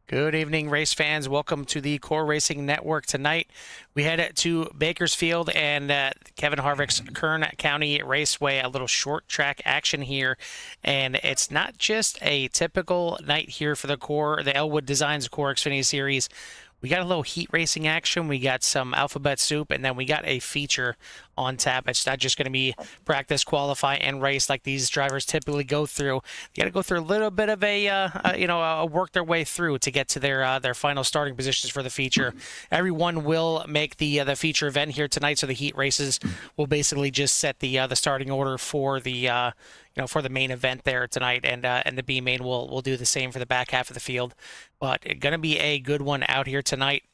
Good evening, race fans. Welcome to the Core Racing Network. Tonight, we head to Bakersfield and Kevin Harvick's Kern County Raceway, a little short track action here. And it's not just a typical night here for the Elwood Designs Core Xfinity Series. We got a little heat racing action. We got some alphabet soup, and then we got a feature on tap. It's not just going to be practice, qualify, and race like these drivers typically go through. You got to go through a little bit of a work their way through to get to their final starting positions for the feature. Everyone will make the feature event here tonight, so the heat races will basically just set the starting order for the for the main event there tonight, and the B main will do the same for the back half of the field. But it's going to be a good one out here tonight.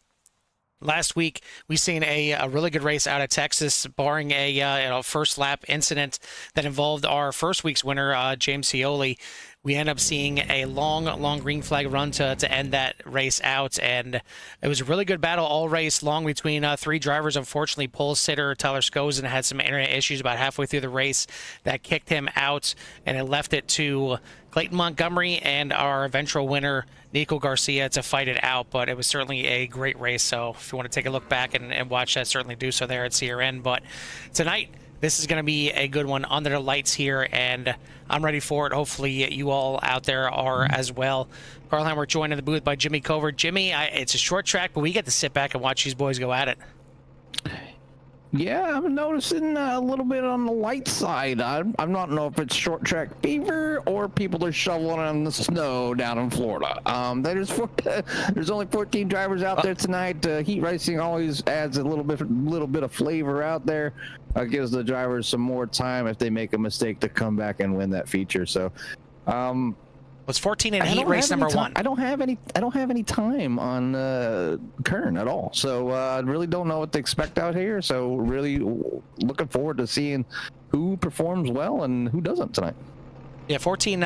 Last week, we seen a really good race out of Texas, barring a first lap incident that involved our first week's winner, James Scioli. We end up seeing a long green flag run to end that race out, and it was a really good battle all race long between three drivers. Unfortunately, pole sitter Tyler Skozen had some internet issues about halfway through the race that kicked him out, and it left it to Clayton Montgomery and our eventual winner, Nico Garcia, to fight it out. But it was certainly a great race, so if you want to take a look back and watch that, certainly do so there at CRN. But tonight, this is going to be a good one under the lights here, and I'm ready for it. Hopefully you all out there are as well. Carl Hammer joined in the booth by Jimmy Covert. Jimmy, it's a short track, but we get to sit back and watch these boys go at it. Yeah, I'm noticing a little bit on the light side. I'm not know if it's short track fever or people are shoveling on the snow down in Florida. There's only 14 drivers out there tonight. Heat racing always adds a little bit of flavor out there. Gives the drivers some more time if they make a mistake to come back and win that feature. So, was 14 in heat race number one. I don't have any time on Kern at all, so I really don't know what to expect out here. So really looking forward to seeing who performs well and who doesn't tonight. Yeah, 14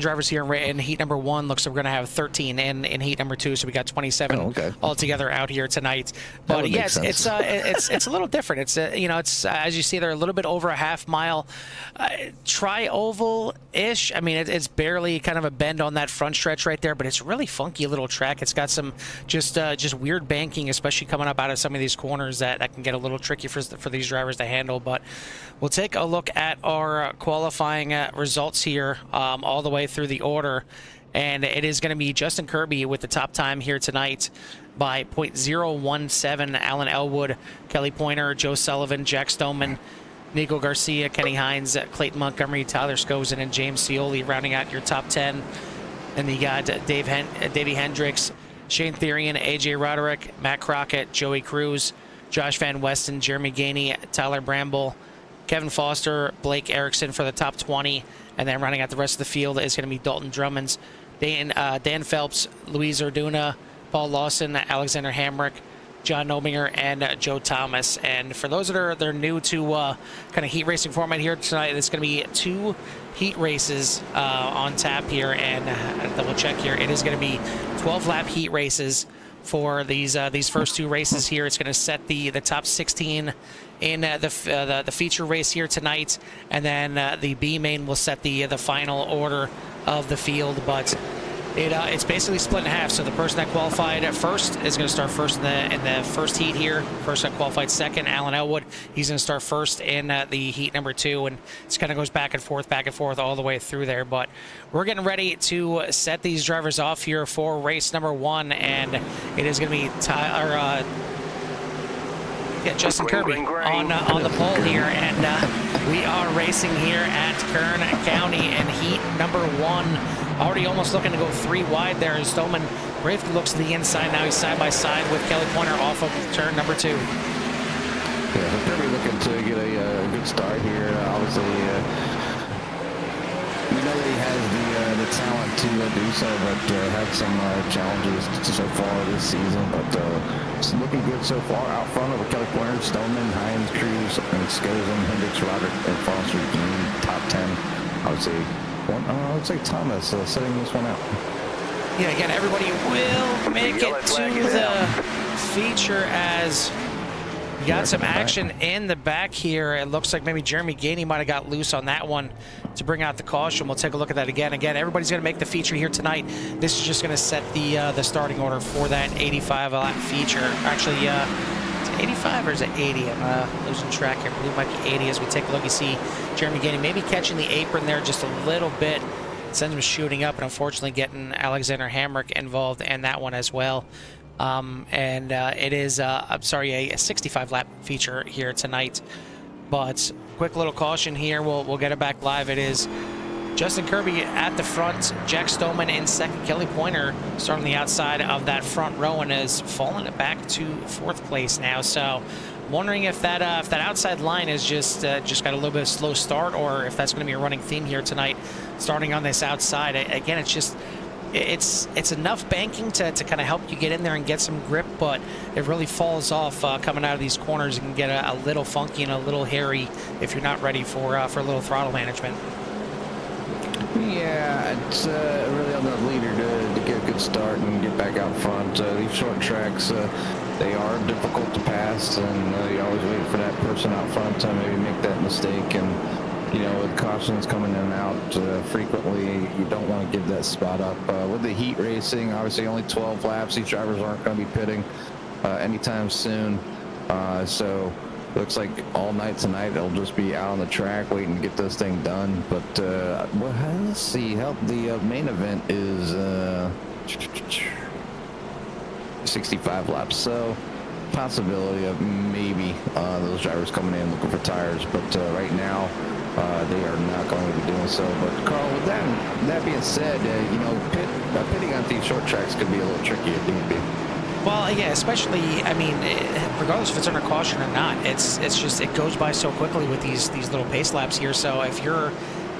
drivers here in heat number one. Looks like we're going to have 13 in heat number two, so we got 27 altogether out here tonight. But yes, it's a little different. It's it's as you see, they're a little bit over a half mile, tri-oval-ish. I mean, it's barely kind of a bend on that front stretch right there, but it's a really funky little track. It's got some just weird banking, especially coming up out of some of these corners that can get a little tricky for these drivers to handle. But we'll take a look at our qualifying results here. All the way through the order, and it is going to be Justin Kirby with the top time here tonight by .017. Alan Elwood, Kelly Pointer, Joe Sullivan, Jack Stoneman, Nico Garcia, Kenny Hines, Clayton Montgomery, Tyler Skozen, and James Scioli rounding out your top 10. And you got Davey Hendricks, Shane Therian, AJ Roderick, Matt Crockett, Joey Cruz, Josh Van Westen, Jeremy Gainey, Tyler Bramble, Kevin Foster, Blake Erickson for the top 20. And then running out the rest of the field is going to be Dalton Drummonds, Dan Phelps, Luis Orduna, Paul Lawson, Alexander Hamrick, John Nobinger, and Joe Thomas. And for those that are new to kind of heat racing format here tonight, it's going to be 2 heat races on tap here. And double check here, it is going to be 12-lap heat races for these first 2 races here. It's going to set the top 16 in the feature race here tonight, and then the B main will set the final order of the field. But it's basically split in half. So the person that qualified at first is going to start first in the first heat here. Person that qualified second, Alan Elwood, he's going to start first in the heat number 2, and it kind of goes back and forth all the way through there. But we're getting ready to set these drivers off here for race number 1, and it is going to be Justin Kirby on the pole here, and we are racing here at Kern County in heat number 1. Already almost looking to go 3 wide there as Stoneman briefly looks to the inside. Now he's side by side with Kelly Pointer off of turn number 2. Yeah, so Kirby looking to get a good start here. Obviously, we know that he has the talent to do so, but had some challenges so far this season. But it's looking good so far out front of Kelly Pointer, Stoneman, Hines, Cruz, and Skozen, Hendricks, Roderick, and Foster in top 10. I would say Thomas setting this one out. Yeah, again, everybody will make it to the feature as we got some action in the back here. It looks like maybe Jeremy Gainey might have got loose on that one. to bring out the caution. We'll take a look at that again. Again, everybody's going to make the feature here tonight. This is just going to set the starting order for that 85 lap feature. Actually, is it 85 or is it 80? I'm losing track here. I believe it might be 80 as we take a look. You see Jeremy Gainey maybe catching the apron there just a little bit. Sends him shooting up, and unfortunately getting Alexander Hamrick involved in that one as well. It is, I'm sorry, a 65 lap feature here tonight. But quick little caution here. We'll get it back live. It is Justin Kirby at the front, Jack Stoneman in second, Kelly Pointer starting the outside of that front row and is falling it back to fourth place now. So wondering if that outside line is just got a little bit of slow start, or if that's going to be a running theme here tonight, starting on this outside. Again, it's enough banking to kind of help you get in there and get some grip, but it really falls off coming out of these corners. It can get a little funky and a little hairy if you're not ready for a little throttle management. Yeah, it's really on the leader to get a good start and get back out front. These short tracks, they are difficult to pass, and you always wait for that person out front to maybe make that mistake. And you know, with cautions coming in and out frequently, you don't want to give that spot up. With the heat racing, obviously only 12 laps. These drivers aren't going to be pitting anytime soon. So looks like all night tonight they'll just be out on the track waiting to get this thing done. But well, let's see how the main event is 65 laps. So possibility of maybe those drivers coming in looking for tires, but right now they are not going to be doing so. But Carl, with that being said, you know, pitting on these short tracks could be a little tricky if need be. Well, yeah, especially, I mean, regardless if it's under caution or not, it's just, it goes by so quickly with these little pace laps here. So if you're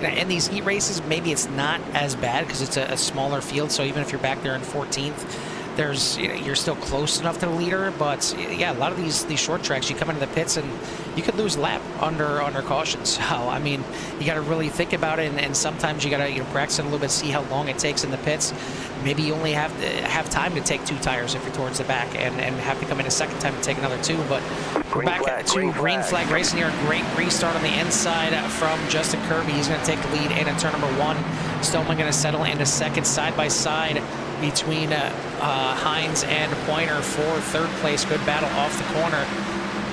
in these heat races, maybe it's not as bad because it's a smaller field. So even if you're back there in 14th, you're still close enough to the leader. But yeah, a lot of these short tracks, you come into the pits and you could lose a lap under caution. So I mean, you got to really think about it, and sometimes you got to practice it a little bit, see how long it takes in the pits. Maybe you only have time to take 2 tires if you're towards the back, and have to come in a second time to take another 2. But we're back to green flag racing here. Great restart on the inside from Justin Kirby. He's going to take the lead in turn number 1. Stoneman going to settle into second, side by side between Hines and Pointer for third place. Good battle off the corner,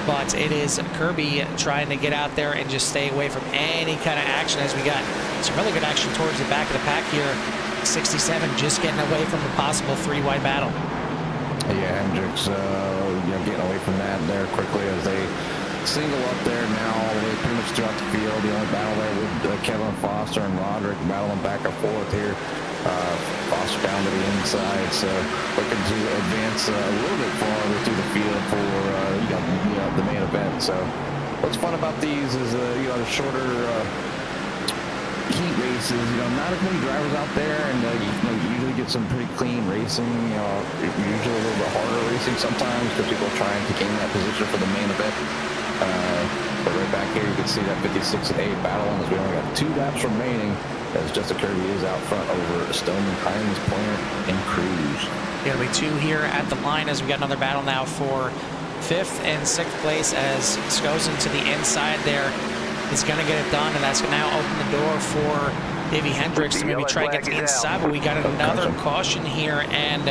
but it is Kirby trying to get out there and just stay away from any kind of action, as we got some really good action towards the back of the pack here. 67 just getting away from a possible 3-wide battle. Yeah, Hendricks getting away from that there quickly as they single up there now all the way pretty much throughout the field. The only battle there with Kevin Foster and Roderick battling back and forth here. Foster down to the inside, so looking to advance a little bit farther through the field for the main event. So what's fun about these is the shorter heat races. Not as many drivers out there, and you usually get some pretty clean racing. Usually a little bit harder racing sometimes because people are trying to gain that position for the main event. But right back here, you can see that 56-8 battle, and we only got 2 laps remaining, as Justin Kirby is out front over Stoneman, Hines, Pointer, and Cruz. It'll be 2 here at the line as we got another battle now for 5th and 6th place, as Skozen to the inside there is going to get it done, and that's going to now open the door for Davey Hendricks to maybe try and get to the inside. But we got another caution here, and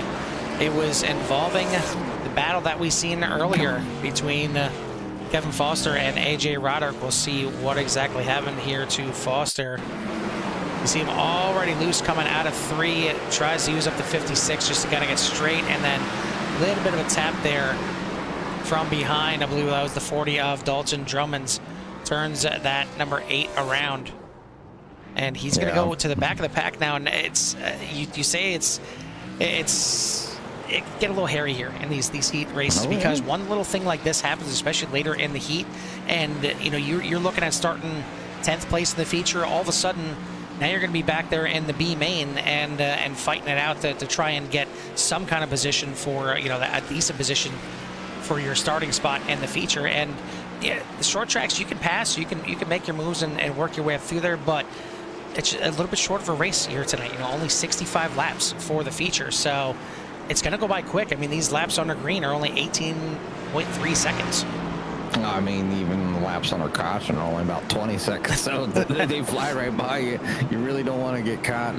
it was involving the battle that we seen earlier between Kevin Foster and AJ Roderick. We'll see what exactly happened here to Foster. You see him already loose coming out of 3. Tries to use up the 56 just to kind of get straight, and then a little bit of a tap there from behind. I believe that was the 40 of Dalton Drummond's. Turns that number 8 around, and he's going to go to the back of the pack now. And it's you say it get a little hairy here in these heat races, because one little thing like this happens, especially later in the heat, and you're looking at starting 10th place in the feature. All of a sudden, now you're going to be back there in the B main and fighting it out to try and get some kind of position for a decent position for your starting spot in the feature. And yeah, the short tracks you can pass, you can make your moves and work your way up through there, but it's a little bit short of a race here tonight. Only 65 laps for the feature, so it's going to go by quick. I mean, these laps under green are only 18.3 seconds. I mean, even the laps on our caution are only about 20 seconds, so they fly right by you. You really don't want to get caught,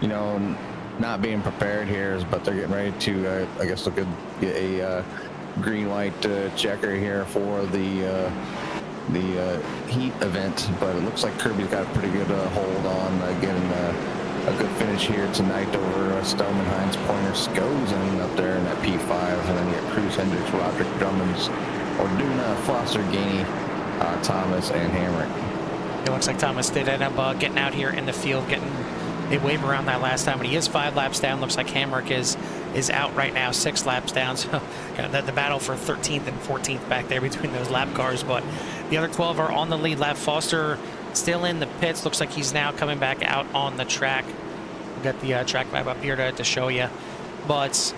you know, not being prepared here. But they're getting ready to, I guess, look at a green-white checker here for the heat event. But it looks like Kirby's got a pretty good hold on getting a good finish here tonight over Stoneman, Hines, Pointer, Skozen up there in that P5, and then you got Cruz, Hendricks, Roderick, Drummonds, Orduna, Foster, Gainey, Thomas, and Hamrick. It looks like Thomas did end up getting out here in the field, getting a wave around that last time, but he is 5 laps down. Looks like Hamrick is out right now, 6 laps down. So the battle for 13th and 14th back there between those lap cars, but the other 12 are on the lead lap. Foster still in the pits. Looks like he's now coming back out on the track. We've got the track map up here to show you. But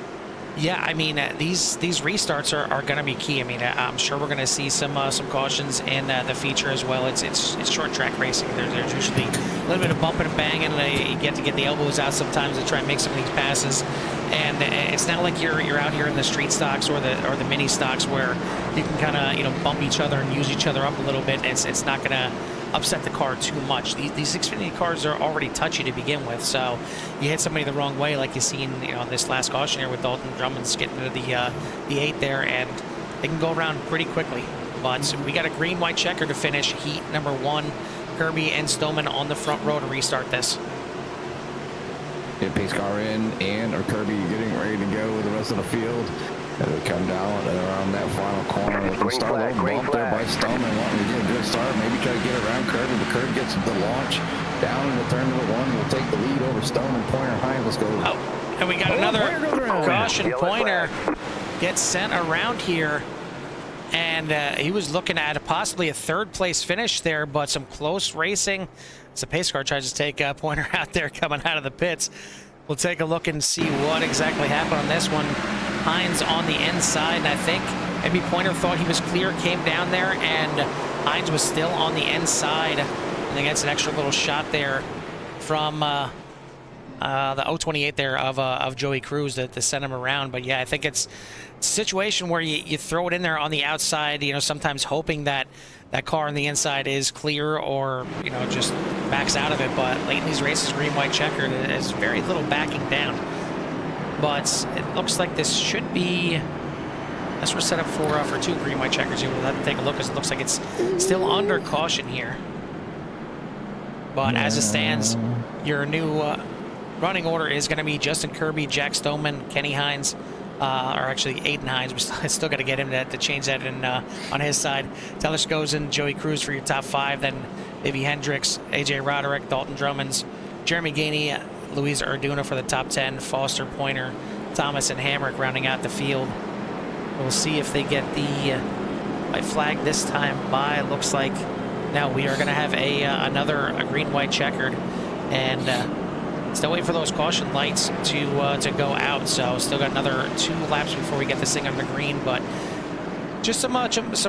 yeah, I mean, these restarts are going to be key. I mean, I'm sure we're going to see some cautions in the feature as well. It's short track racing. There's usually a little bit of bumping and banging. You get to get the elbows out sometimes to try and make some of these passes. And it's not like you're out here in the street stocks or the mini stocks where you can kind of bump each other and use each other up a little bit. It's not going to upset the car too much. These Xfinity cars are already touchy to begin with, so you hit somebody the wrong way, like you seen this last caution here with Dalton Drummond's getting into the 8 there, and they can go around pretty quickly. But we got a green-white checker to finish heat number 1. Kirby and Stoneman on the front row to restart this. Get pace car in, and Kirby getting ready to go with the rest of the field. As we come down and around that final corner, we can start a little bump there by Stoneman, wanting to get a good start, maybe try to get around Kirby. The Kirby gets the launch down into turn number 1. Will take the lead over Stoneman, Pointer, Hines. Let's go. Oh, and we got another caution. Pointer gets sent around here, and he was looking at possibly a 3rd place finish there, but some close racing. So pace car tries to take Pointer out there coming out of the pits. We'll take a look and see what exactly happened on this one. Hines on the inside, and I think maybe Pointer thought he was clear, came down there, and Hines was still on the inside. And he gets an extra little shot there from the 028 there of Joey Cruz to send him around. But yeah, I think it's a situation where you throw it in there on the outside, sometimes hoping that that car on the inside is clear or, just backs out of it. But late in these races, green-white checkered, there's very little backing down. But it looks like this should be, unless we're set up for 2 green-white checkers here. We'll have to take a look, because it looks like it's still under caution here. But as it stands, your new running order is going to be Justin Kirby, Jack Stoneman, Kenny Hines, or actually Aiden Hines. We still got to get him to change that in on his side. Tyler Skozen, Joey Cruz for your top 5. Then maybe Hendricks, AJ Roderick, Dalton Drummonds, Jeremy Gainey, Luis Orduna for the top 10. Foster, Pointer, Thomas, and Hamrick rounding out the field. We'll see if they get the white flag this time by. Looks like now we are going to have another green-white checkered, and still waiting for those caution lights to go out. So still got another 2 laps before we get this thing under green, but just some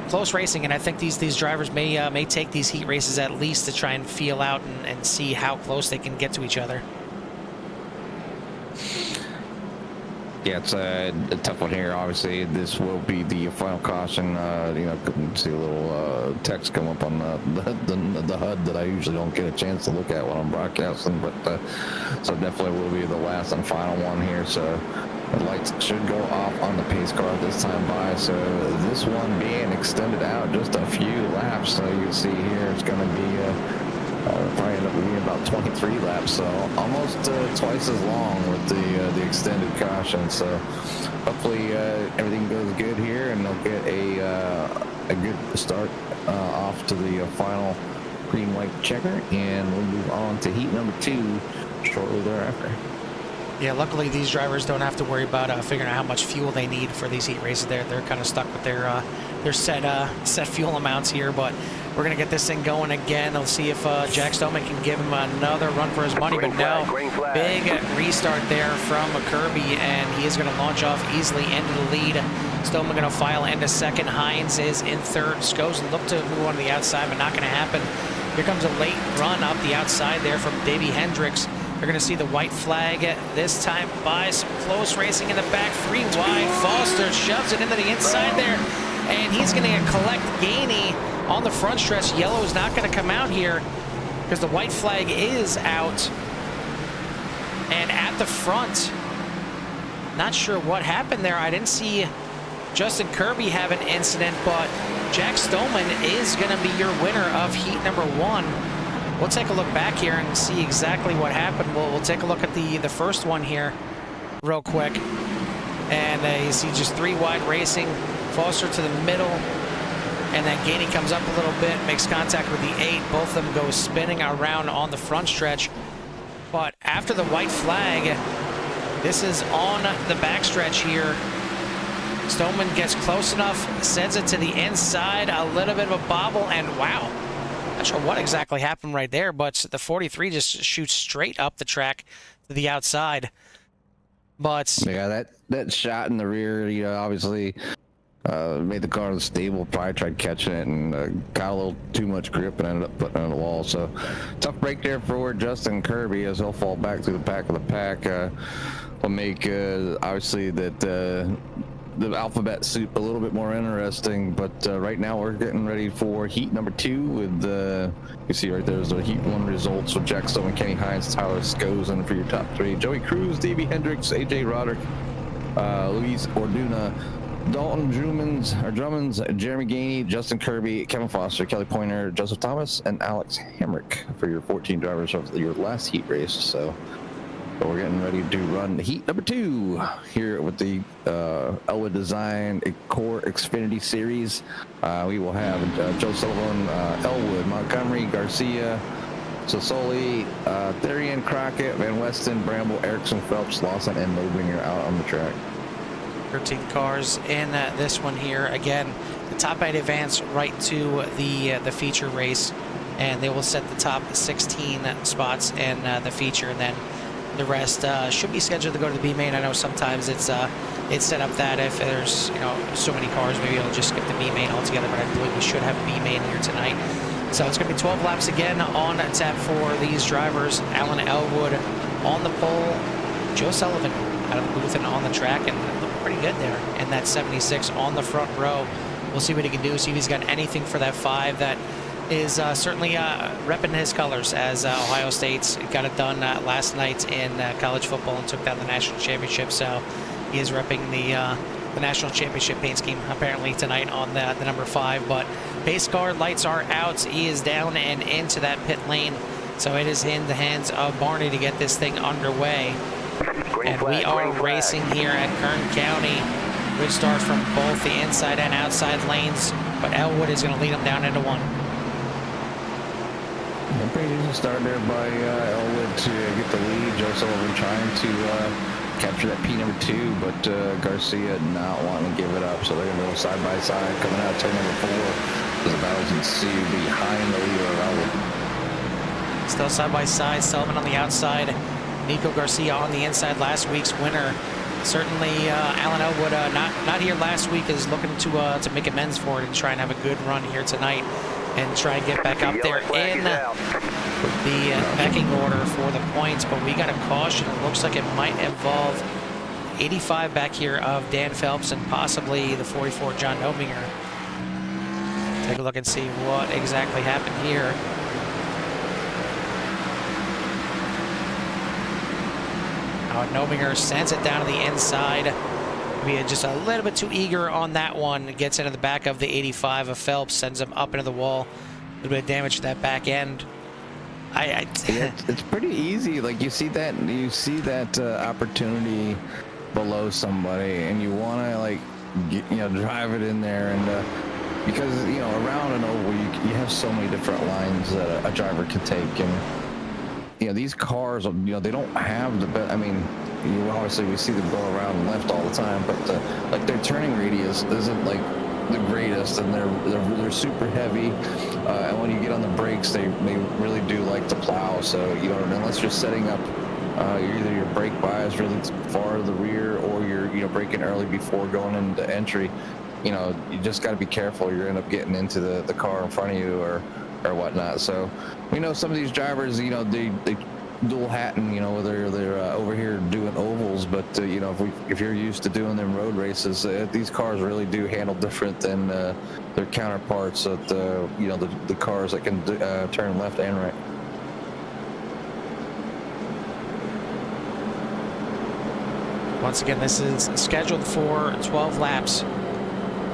close racing. And I think these drivers may take these heat races at least to try and feel out and see how close they can get to each other. Yeah, it's a tough one here. Obviously, this will be the final caution. Couldn't see a little text come up on the HUD that I usually don't get a chance to look at when I'm broadcasting. But so definitely will be the last and final one here. So the lights should go off on the pace car this time by. So this one being extended out just a few laps. So you can see here it's going to be probably end up being about 23 laps, so almost twice as long with the extended caution. So hopefully everything goes good here, and they'll get a good start off to the final green-white checker, and we'll move on to heat number 2 shortly thereafter. Yeah, luckily these drivers don't have to worry about figuring out how much fuel they need for these heat races. They're kind of stuck with their set fuel amounts here, but we're going to get this thing going again. Let's see if Jack Stoneman can give him another run for his money, but no. Big restart there from Kirby, and he is going to launch off easily into the lead. Stoneman going to file into 2nd. Hines is in 3rd. Skozen look to move on to the outside, but not going to happen. Here comes a late run up the outside there from Davey Hendricks. They're going to see the white flag this time by. Some close racing in the back. 3 wide. Foster shoves it into the inside there. and he's going to collect Gainey on the front stretch. Yellow is not going to come out here because the white flag is out. And at the front, not sure what happened there. I didn't see Justin Kirby have an incident, but Jack Stoneman is going to be your winner of heat number 1. We'll take a look back here and see exactly what happened. We'll take a look at the first one here real quick. And you see just 3 wide racing, Foster to the middle, and then Gainey comes up a little bit, makes contact with the 8. Both of them go spinning around on the front stretch. But after the white flag, this is on the backstretch here. Stoneman gets close enough, sends it to the inside, a little bit of a bobble, and wow. Not sure what exactly happened right there, but the 43 just shoots straight up the track to the outside. But yeah, that shot in the rear, you know, obviously made the car unstable. Probably tried catching it and got a little too much grip and ended up putting it on the wall. So tough break there for Justin Kirby as he'll fall back through the back of the pack. Will make obviously that the alphabet soup a little bit more interesting. But right now we're getting ready for heat number 2 with you see right there's the heat 1 results with Jack Stoneman, Kenny Hines, Tyler Skozen for your top 3. Joey Cruz, Davey Hendricks, AJ Roderick, Luis Orduna, Dalton Drummonds, Jeremy Gainey, Justin Kirby, Kevin Foster, Kelly Pointer, Joseph Thomas, and Alex Hamrick for your 14 drivers of your last heat race. So we're getting ready to run heat number 2 here with the Elwood Design Core Xfinity Series. We will have Joe Sullivan, Elwood, Montgomery, Garcia, Sassoli, Therian, Crockett, Van Weston, Bramble, Erickson, Phelps, Lawson, and Mobinger out on the track. 13 cars in this one here. Again, the top 8 advance right to the feature race, and they will set the top 16 spots in the feature, and then the rest should be scheduled to go to the B main. I know sometimes it's set up that if there's so many cars, maybe it'll just skip the B main altogether. But I believe we should have B main here tonight. So it's going to be 12 laps again on tap for these drivers. Alan Elwood on the pole, Joe Sullivan out of the booth and on the track, and looking pretty good there. And that 76 on the front row. We'll see what he can do. See if he's got anything for that 5 that is certainly repping his colors, as Ohio State's got it done last night in college football and took down the national championship. So he is repping the national championship paint scheme apparently tonight on the number 5. But pace car lights are out. He is down and into that pit lane. So it is in the hands of Barney to get this thing underway. And we are racing here at Kern County. Good start from both the inside and outside lanes, but Elwood is going to lead them down into 1. A pretty easy start there by Elwood to get the lead. Joe Sullivan trying to capture that P number 2, but Garcia not wanting to give it up. So they're going to go side by side, coming out turn number 4 as the battles ensue behind the leader of Elwood. Still side by side, Sullivan on the outside, Nico Garcia on the inside, last week's winner. Certainly Alan Elwood not here last week, is looking to make amends for it and try and have a good run here tonight and try and get back up there in the pecking order for the points. But we got a caution. It looks like it might involve 85 back here of Dan Phelps and possibly the 44 John Nobinger. Take a look and see what exactly happened here. Nobinger sends it down to the inside. We are just a little bit too eager on that one. It gets into the back of the 85 of Phelps, sends him up into the wall. A little bit of damage to that back end. Yeah, it's pretty easy. Like you see that opportunity below somebody, and you want to drive it in there, and because around an oval you have so many different lines that a driver can take, and these cars, they don't have the best. I mean, obviously we see them go around left all the time, but like their turning radius isn't like the greatest, and they're super heavy, and when you get on the brakes, they really do like to plow. So unless you're setting up either your brake bias really far to the rear, or you're braking early before going into entry, you just got to be careful. You're end up getting into the car in front of you or whatnot. So we know some of these drivers, they dual hatting, you know, whether they're over here doing ovals, but you know, if you're used to doing them road races, these cars really do handle different than their counterparts at you know, the cars that can turn left and right. Once again, this is scheduled for 12 laps,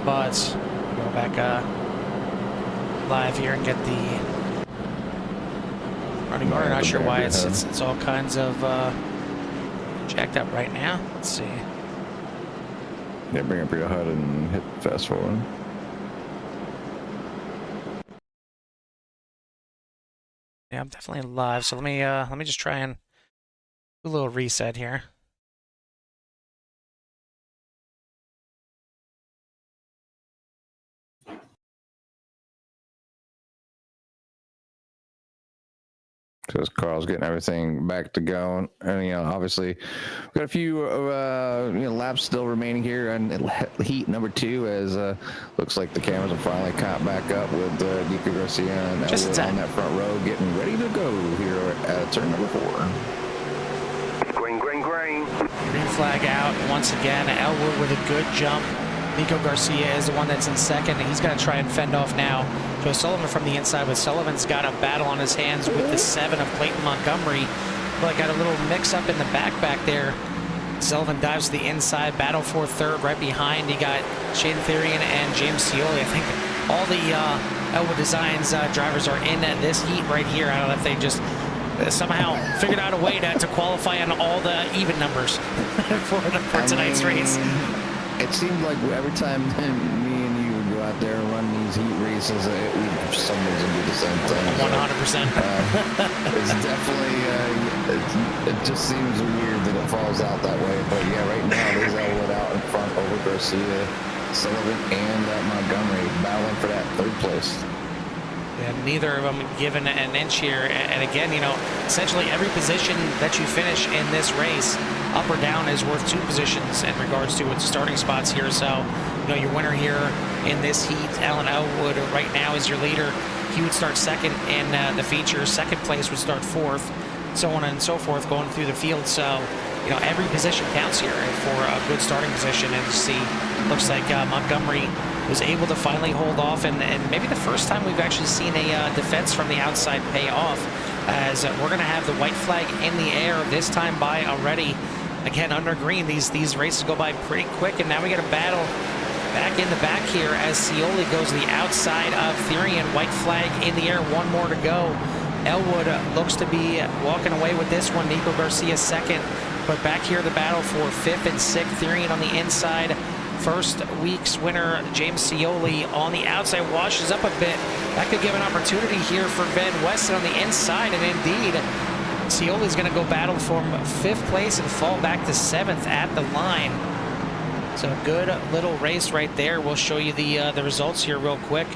but we'll go back live here and get the running order. Not sure why it's all kinds of jacked up right now. Let's see. Yeah, bring up your HUD and hit fast forward. Yeah, I'm definitely live. So let me just try and do a little reset here. Because Carl's getting everything back to going, and you know, obviously, we've got a few you know, laps still remaining here, and heat number 2, as looks like the cameras are finally caught back up with Nico Garcia and Elwood on that front row, getting ready to go here at turn number 4. Green. Green flag out once again. Elwood with a good jump. Nico Garcia is the one that's in second, and he's going to try and fend off now Joe Sullivan from the inside, but Sullivan's got a battle on his hands with the 7 of Clayton Montgomery. But got a little mix-up in the back there. Sullivan dives to the inside, battle for third right behind. You got Shane Therian and James Scioli. I think all the Elwood Designs drivers are in this heat right here. I don't know if they just somehow figured out a way to qualify on all the even numbers for tonight's race. It seemed like every time me and you would go out there and run these heat races, we for some reason do the same thing. 100%. It's definitely, it just seems weird that it falls out that way. But yeah, right now it is Elwood out in front over Garcia, Sullivan, and Montgomery battling for that 3rd place. And neither of them given an inch here. And again, you know, essentially every position that you finish in this race, up or down, is worth 2 positions in regards to its starting spots here. So, you know, your winner here in this heat, Alan Elwood, right now is your leader. He would start second in the feature. Second place would start 4th, so on and so forth, going through the field. So, you know, every position counts here for a good starting position. And you see, looks like Montgomery was able to finally hold off, and maybe the first time we've actually seen a defense from the outside pay off, as we're going to have the white flag in the air this time by already. Again, under green, these races go by pretty quick, and now we get a battle back in the back here as Scioli goes to the outside of Therian. White flag in the air, 1 more to go. Elwood looks to be walking away with this one. Nico Garcia second, but back here the battle for 5th and 6th. Therian on the inside. First week's winner, James Scioli, on the outside, washes up a bit. That could give an opportunity here for Van Weston on the inside, and indeed, Scioli's going to go battle for 5th place and fall back to 7th at the line. So a good little race right there. We'll show you the results here real quick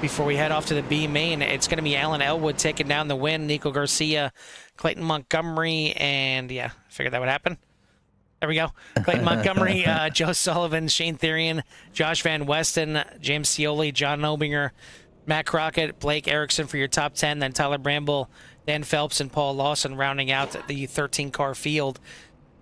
before we head off to the B main. It's going to be Alan Elwood taking down the win, Nico Garcia, Clayton Montgomery, and yeah, I figured that would happen. There we go. Clayton Montgomery, Joe Sullivan, Shane Therian, Josh Van Weston, James Scioli, John Obinger, Matt Crockett, Blake Erickson for your top 10, then Tyler Bramble, Dan Phelps, and Paul Lawson rounding out the 13-car field.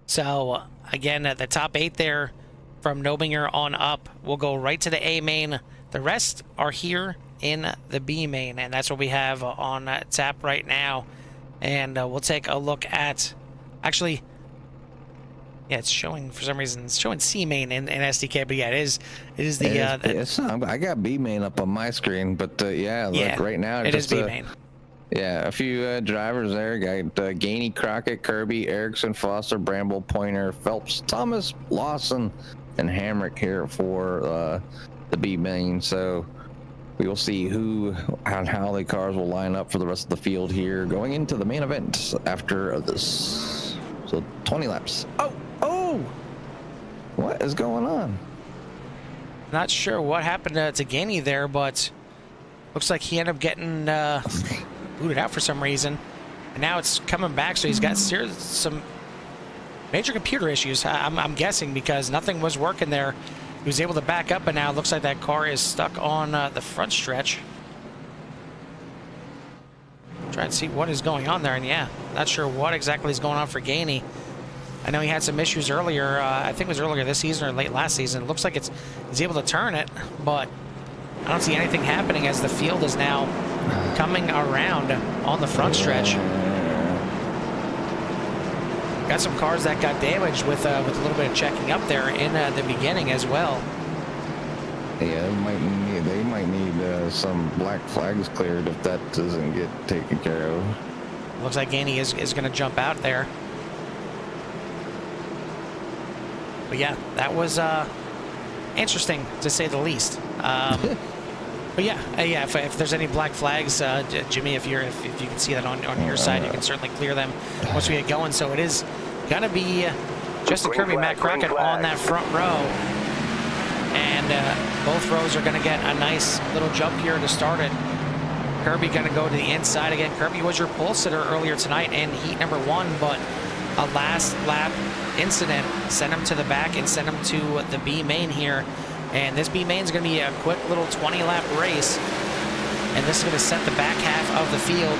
So, again, the top 8 there from Nobinger on up will go right to the A main. The rest are here in the B main, and that's what we have on tap right now. And we'll take a look at, actually, yeah, it's showing, for some reason, it's showing C main in SDK, but yeah, it is the... I got B main up on my screen, but yeah, look, right now... It is B main. Yeah, a few drivers there. Got Gainey, Crockett, Kirby, Erickson, Foster, Bramble, Pointer, Phelps, Thomas, Lawson, and Hamrick here for the B main. So we will see who and how the cars will line up for the rest of the field here going into the main event after this. So 20 laps. Oh! What is going on? Not sure what happened to Gainey there, but looks like he ended up getting booted out for some reason. And now it's coming back, so he's got some major computer issues, I'm guessing, because nothing was working there. He was able to back up, and now it looks like that car is stuck on the front stretch. Trying to see what is going on there, and yeah, not sure what exactly is going on for Gainey. I know he had some issues earlier. I think it was earlier this season or late last season. It looks like he's able to turn it, but I don't see anything happening as the field is now coming around on the front stretch. Got some cars that got damaged with a little bit of checking up there in the beginning as well. Yeah, they might need some black flags cleared if that doesn't get taken care of. Looks like Gainey is going to jump out there. But yeah, that was interesting to say the least. But yeah, if there's any black flags, Jimmy, if you can see that on your side, you can certainly clear them once we get going. So it is going to be Justin Kirby, Matt Crockett on that front row. And both rows are going to get a nice little jump here to start it. Kirby going to go to the inside again. Kirby was your pole sitter earlier tonight in heat number 1, but a last lap incident sent him to the back and sent him to the B main here. And this B main is going to be a quick little 20-lap race. And this is going to set the back half of the field.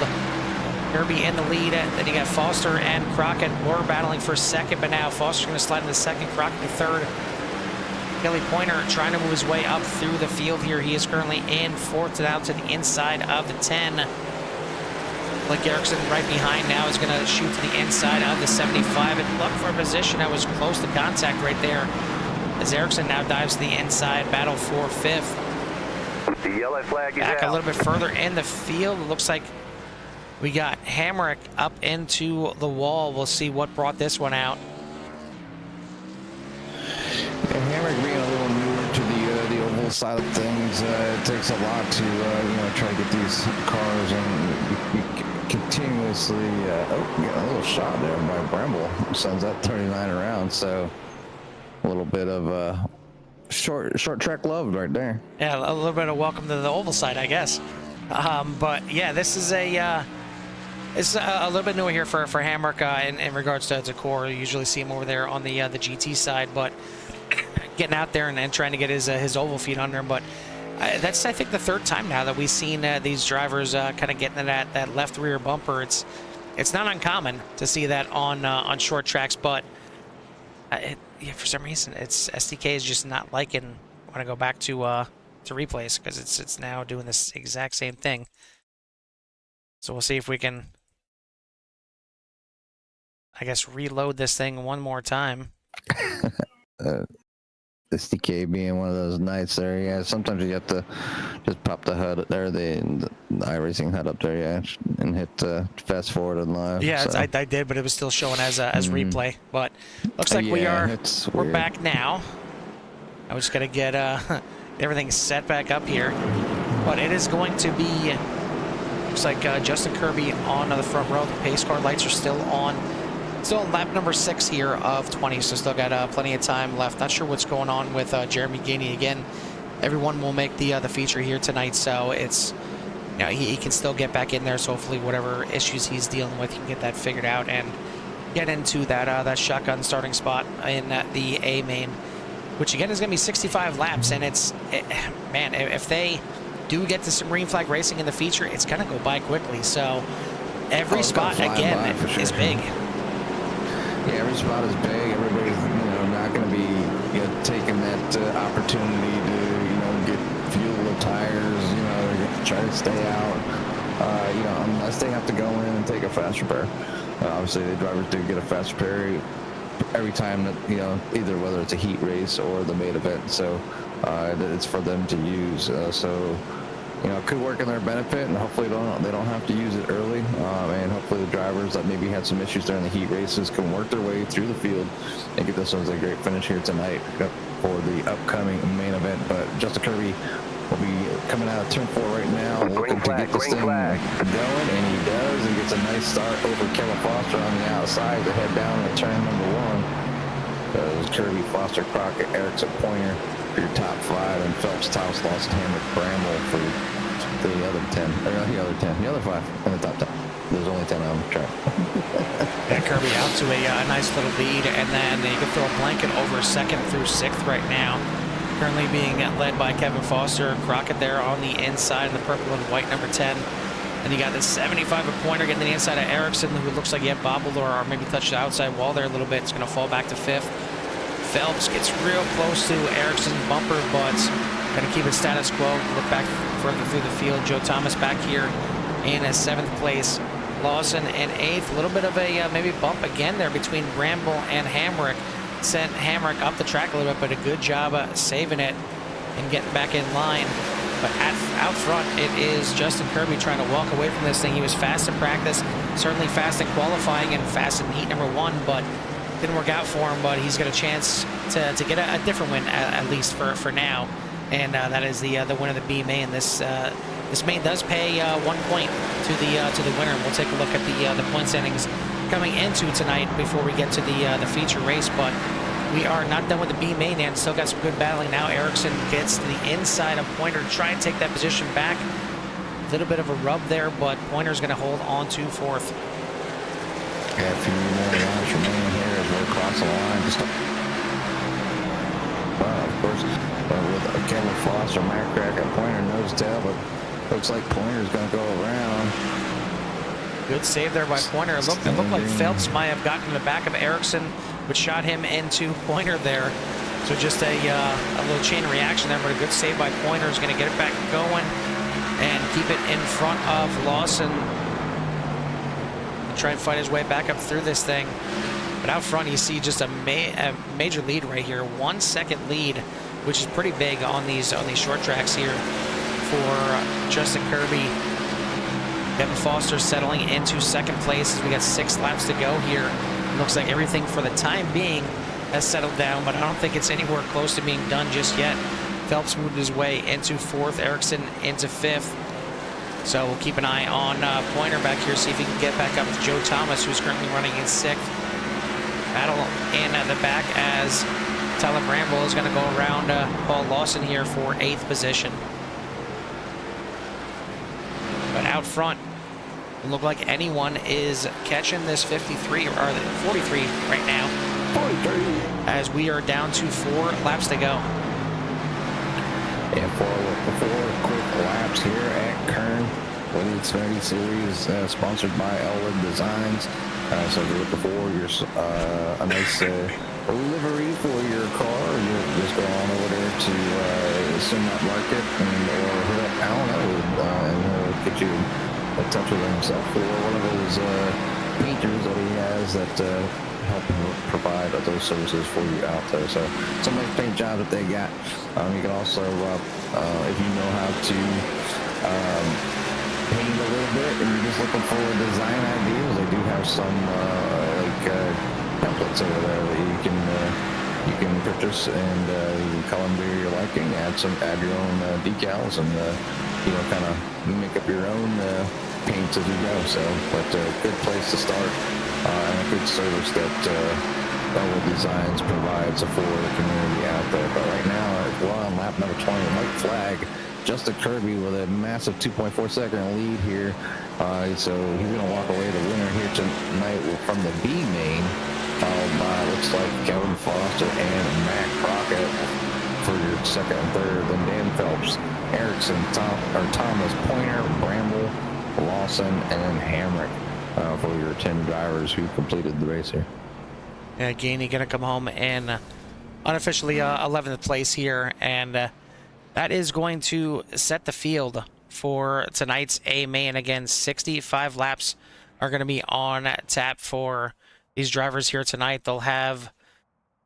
Kirby in the lead. Then you got Foster and Crockett were battling for second, but now Foster's going to slide into second, Crockett to third. Kelly Pointer trying to move his way up through the field here. He is currently in fourth out to the inside of the 10. Blake Erickson right behind now is going to shoot to the inside of the 75 and look for a position that was close to contact right there. As Erickson now dives to the inside, battle for fifth. The yellow flag is Back out. a little bit further in the field. It looks like we got Hamrick up into the wall. We'll see what brought this one out. And Hamrick being a little newer to the oval side of things, it takes a lot to try to get these cars and continuously. Got a little shot there by Bramble. Sends that 39 around, so a little bit of short track love right there. Yeah, a little bit of welcome to the oval side, I guess. But yeah, this is it's a little bit newer here for Hamrick in regards to core. You usually see him over there on the GT side, but getting out there and trying to get his oval feet under him. But that's, I think, the third time now that we've seen these drivers kind of getting that left rear bumper. It's not uncommon to see that on short tracks, but yeah, for some reason, SDK is just not liking when I go back to replays, because it's now doing this exact same thing. So we'll see if we can, I guess, reload this thing one more time. SDK being one of those nights there, yeah. Sometimes you have to just pop the HUD there, the iRacing HUD up there, yeah, and hit fast forward and live. Yeah, so. I did, but it was still showing as replay. But looks like we're back now. I was gonna get everything set back up here, but it is going to be. Looks like Justin Kirby on the front row. The pace car lights are still on. Still on lap number 6 here of 20, so still got plenty of time left. Not sure what's going on with Jeremy Gainey again. Everyone will make the feature here tonight, so it's he can still get back in there. So hopefully, whatever issues he's dealing with, he can get that figured out and get into that shotgun starting spot in the A main, which again is going to be 65 laps. And man, if they do get to some green flag racing in the feature, it's going to go by quickly. So every spot again is big. Yeah, every spot is big. Everybody's not going to be taking that opportunity to get fuel or tires. Try to stay out. Unless they have to go in and take a fast repair. Obviously, the drivers do get a fast repair every time that either whether it's a heat race or the main event. So it's for them to use. It could work in their benefit, and hopefully they don't have to use it early. And hopefully the drivers that maybe had some issues during the heat races can work their way through the field and get this one as a great finish here tonight for the upcoming main event. But Justin Kirby will be coming out of turn 4 right now, looking to get this thing going, and he does. He gets a nice start over Kevin Foster on the outside to head down to turn number 1. There's Kirby, Foster, Crockett, Erickson, Pointer for your top 5, and Phelps, Thomas, Lawson, Hamrick, Bramble for the other 10, or the other 5 in the top 10. There's only 10 on the track. Yeah, Kirby out to a nice little lead, and then you can throw a blanket over 2nd through 6th right now. Currently being led by Kevin Foster. Crockett there on the inside in the purple and white number 10. And you got the 75 of Pointer getting the inside of Ericsson, who looks like he had bobbled or maybe touched the outside wall there a little bit. It's going to fall back to 5th. Phelps gets real close to Ericsson's bumper, but going to keep it status quo. Look back further through the field. Joe Thomas back here in 7th place. Lawson in 8th. A little bit of a maybe bump again there between Bramble and Hamrick. Sent Hamrick up the track a little bit, but a good job saving it and getting back in line. But out front, it is Justin Kirby trying to walk away from this thing. He was fast in practice, certainly fast in qualifying and fast in heat number 1, but didn't work out for him. But he's got a chance to get a different win, at least for now. And that is the win of the B main. This main does pay 1 point to the winner. We'll take a look at the point standings coming into tonight before we get to the feature race. But we are not done with the B main and still got some good battling now. Ericsson gets to the inside of Pointer to try and take that position back. A little bit of a rub there, but Pointer's going to hold on to 4th. Yeah, a few more laps remaining here as we're across the line. Just of course, with Kevin Foster, Matt Crack, and Pointer nose tail, but looks like Pointer's going to go around. Good save there by Pointer. It looked like Phelps might have gotten in the back of Ericsson, which shot him into Pointer there. So just a little chain reaction there, but a good save by Pointer is going to get it back going and keep it in front of Lawson. Try and fight his way back up through this thing. But out front, you see just a major lead right here. 1 second lead, which is pretty big on these short tracks here for Justin Kirby. Kevin Foster settling into 2nd place as we got 6 laps to go here. It looks like everything for the time being has settled down, but I don't think it's anywhere close to being done just yet. Phelps moved his way into 4th, Ericsson into 5th. So we'll keep an eye on Pointer back here, see if he can get back up to Joe Thomas, who's currently running in 6th. Battle in the back as Tyler Bramble is going to go around Paul Lawson here for 8th position. But out front, it look like anyone is catching this 53 or 43 right now. 43. As we are down to 4 laps to go. Yeah, four quick laps here at Kern with the Xfinity Series, sponsored by Elwood Designs. So if you're looking for a nice livery for your car, you just go on over there to Summit Market or hit up Alan and get you in touch with himself or one of those painters that he has that help provide those services for you out there. So some nice paint jobs that they got. You can also, if you know how to paint a little bit and you're just looking for design ideas, they do have some templates over there that you can purchase and you can color them to your liking, add your own decals and kind of make up your own paints as you go. So, but a good place to start. And a good service that Elwood Designs provides for the community out there. But right now, we're on lap number 20, white flag. Justin Kirby with a massive 2.4 second lead here. So he's going to walk away the winner here tonight from the B main, followed by, looks like, Kevin Foster and Matt Crockett for your 2nd and 3rd. Then Dan Phelps, Ericsson, Thomas, Pointer, Bramble, Lawson, and Hamrick. For your 10 drivers who completed the race here. Yeah, Gainey going to come home and unofficially 11th place here, and that is going to set the field for tonight's A main. Again, 65 laps are going to be on tap for these drivers here tonight. They'll have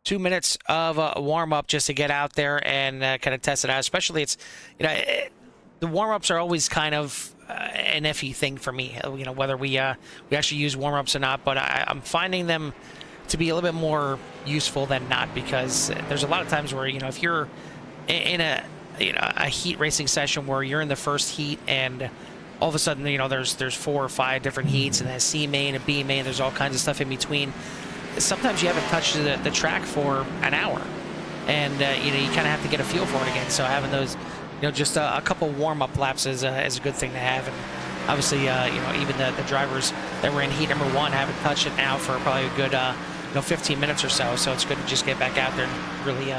2 minutes of a warm-up just to get out there and kind of test it out. Especially, it's the warm-ups are always kind of an iffy thing for me, whether we actually use warm-ups or not, but I'm finding them to be a little bit more useful than not, because there's a lot of times where if you're in a heat racing session where you're in the first heat and all of a sudden there's 4 or 5 different heats and a C main, a B main, there's all kinds of stuff in between. Sometimes you haven't touched the track for an hour, and you kind of have to get a feel for it again. So having those just a couple warm-up laps is a good thing to have. And obviously, even the drivers that were in heat number 1 haven't touched it now for probably a good 15 minutes or so. So it's good to just get back out there and really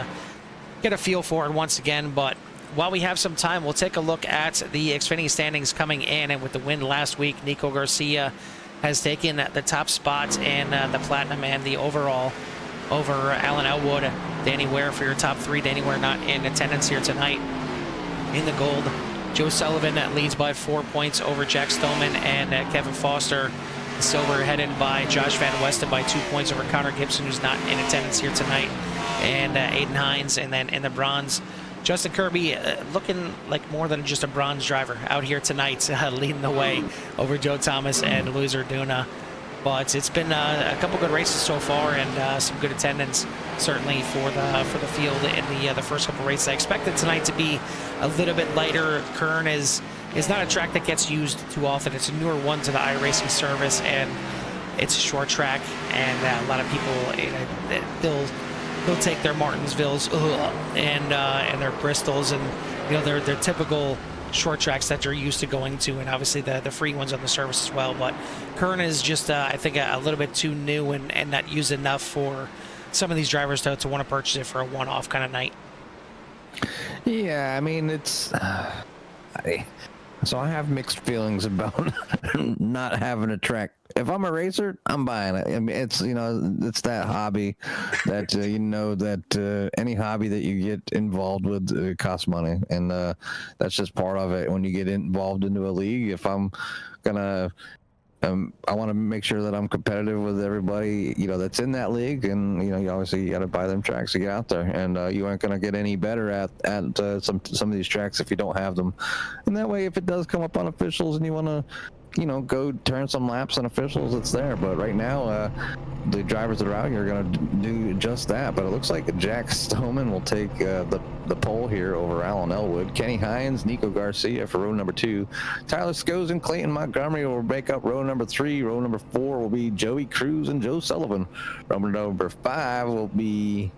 get a feel for it once again. But while we have some time, we'll take a look at the Xfinity standings coming in. And with the win last week, Nico Garcia has taken the top spot in the Platinum and the overall over Alan Elwood. Danny Ware for your top 3. Danny Ware not in attendance here tonight. In the gold, Joe Sullivan leads by 4 points over Jack Stoneman and Kevin Foster. Silver headed by Josh Van Westen by 2 points over Connor Gibson, who's not in attendance here tonight, and Aiden Hines. And then in the bronze, Justin Kirby looking like more than just a bronze driver out here tonight, leading the way over Joe Thomas and Luis Urduna. But it's been a couple good races so far, and some good attendance certainly for the field in the first couple races. I expected tonight to be a little bit lighter. Kern is not a track that gets used too often. It's a newer one to the iRacing service, and it's a short track, and a lot of people, they'll take their Martinsvilles and their Bristols and their typical short tracks that you're used to going to, and obviously the free ones on the service as well. But Kern is just I think a little bit too new and not used enough for some of these drivers to want to purchase it for a one-off kind of night. Yeah, I mean, it's so I have mixed feelings about not having a track. If I'm a racer, I'm buying it. I mean, it's it's that hobby that that any hobby that you get involved with costs money, and that's just part of it. When you get involved into a league, if I'm gonna I want to make sure that I'm competitive with everybody, that's in that league, and you obviously got to buy them tracks to get out there, and you aren't going to get any better at some of these tracks if you don't have them. And that way, if it does come up on officials and you want to go turn some laps on officials, it's there. But right now, the drivers that are out here are going to do just that. But it looks like Jack Stoneman will take the pole here over Alan Elwood. Kenny Hines, Nico Garcia for row number 2. Tyler Scoes and Clayton Montgomery will make up row number 3. Row number 4 will be Joey Cruz and Joe Sullivan. Row number 5 will be...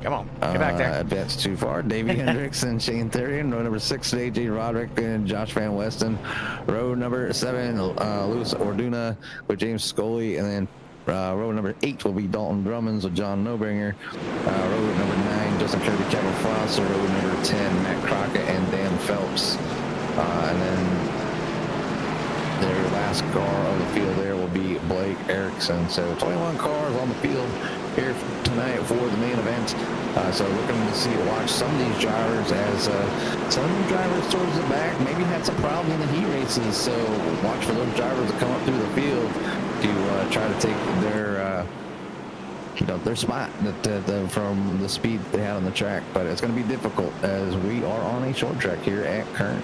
Come on, get back there. Advanced too far. Davey Hendricks and Shane Therian. Row number 6, AJ Roderick and Josh Van Westen. Row number 7, Luis Orduna with James Scully. And then row number 8 will be Dalton Drummonds with John Nobringer. Row number 9, Justin Kirby, Kevin Foss. Row number 10, Matt Crockett and Dan Phelps. And then their last car of the field there will be Blake Erickson. So 21 cars on the field here tonight for the main event. So looking to watch some of these drivers, as some of the drivers towards the back maybe had some problems in the heat races. So watch for those drivers to come up through the field to try to take their their spot from the speed they had on the track. But it's going to be difficult as we are on a short track here at Kern.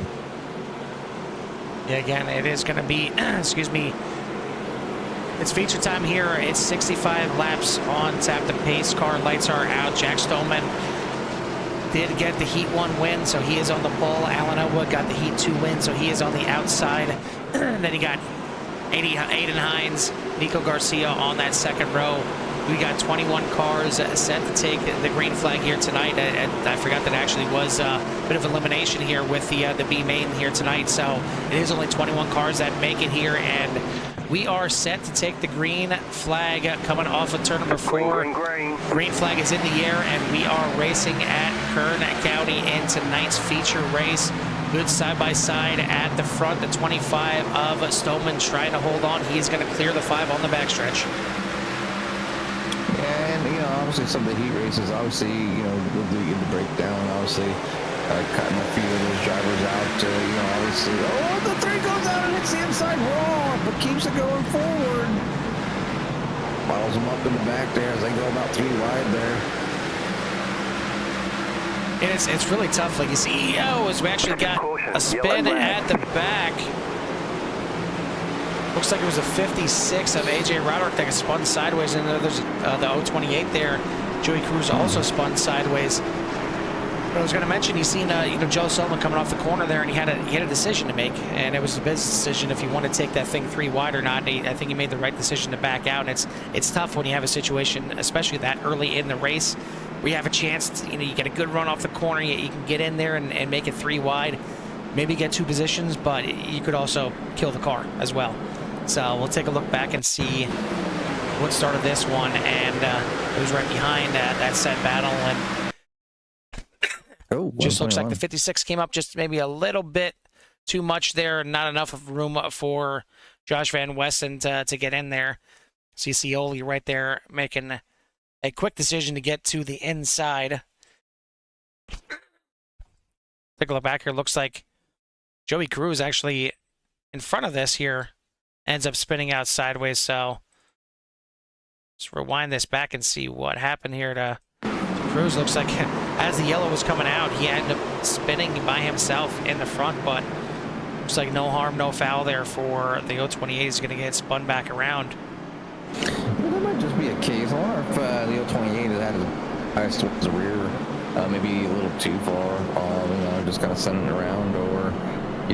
Yeah, again, it is going to be, excuse me, it's feature time here. It's 65 laps on tap. The pace car lights are out. Jack Stoneman did get the Heat 1 win, so he is on the pole. Alan Elwood got the Heat 2 win, so he is on the outside. Then he got Aiden Hines, Nico Garcia on that second row. We got 21 cars set to take the green flag here tonight. I forgot that actually was a bit of elimination here with the B main here tonight. So it is only 21 cars that make it here, and we are set to take the green flag coming off of turn number 4. Green flag is in the air, and we are racing at Kern County in tonight's feature race. Good side-by-side at the front. The 25 of Stoneman trying to hold on. He's going to clear the 5 on the backstretch. And, obviously some of the heat races, obviously, with the breakdown, obviously, cutting a few of those drivers out, obviously. Oh, the 3 goes out and hits the inside wall, but keeps it going forward. Bottles them up in the back there as they go about 3 wide there. And it's really tough. Like you see, as we actually got a spin at the back. Looks like it was a 56 of AJ Roderick that spun sideways, and there's the 028 there. Joey Cruz also spun sideways. But I was going to mention, you've seen Joe Sullivan coming off the corner there, and he had a decision to make, and it was a business decision if you want to take that thing 3 wide or not. I think he made the right decision to back out. And it's tough when you have a situation, especially that early in the race, where you have a chance to, you get a good run off the corner, you can get in there and make it 3 wide, maybe get 2 positions, but you could also kill the car as well. So we'll take a look back and see what started this one, and it was right behind that set battle. And oh, Oh, just looks like 121. the 56 came up just maybe a little bit too much there, not enough of room for Josh Van Westen to get in there. See Scioli right there making a quick decision to get to the inside. Take a look back here. Looks like Joey Cruz actually in front of this here ends up spinning out sideways. So let's rewind this back and see what happened here to Cruz. Looks like as the yellow was coming out, he ended up spinning by himself in the front, but looks like no harm, no foul there for the 028. He's going to get spun back around. Well, that might just be a case. I wonder if the 028 had his eyes towards the rear, maybe a little too far, just kind of sending it around, or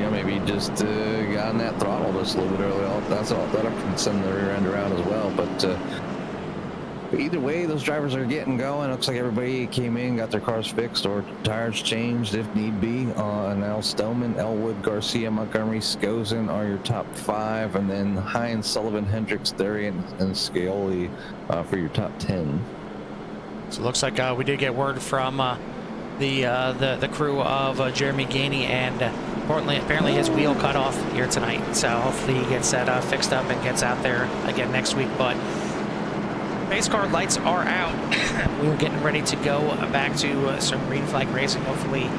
maybe just got on that throttle just a little bit early. That's all that can send the rear end around as well. But either way, those drivers are getting going. Looks like everybody came in, got their cars fixed or tires changed if need be. Now Stoneman, Elwood, Garcia, Montgomery, Skozen are your top 5, and then Hines, Sullivan, Hendricks, Therian, and Scioli for your top 10. So it looks like we did get word from the crew of Jeremy Gainey, and apparently his wheel cut off here tonight. So hopefully he gets that fixed up and gets out there again next week. But race car lights are out. We were getting ready to go back to some green flag racing. Hopefully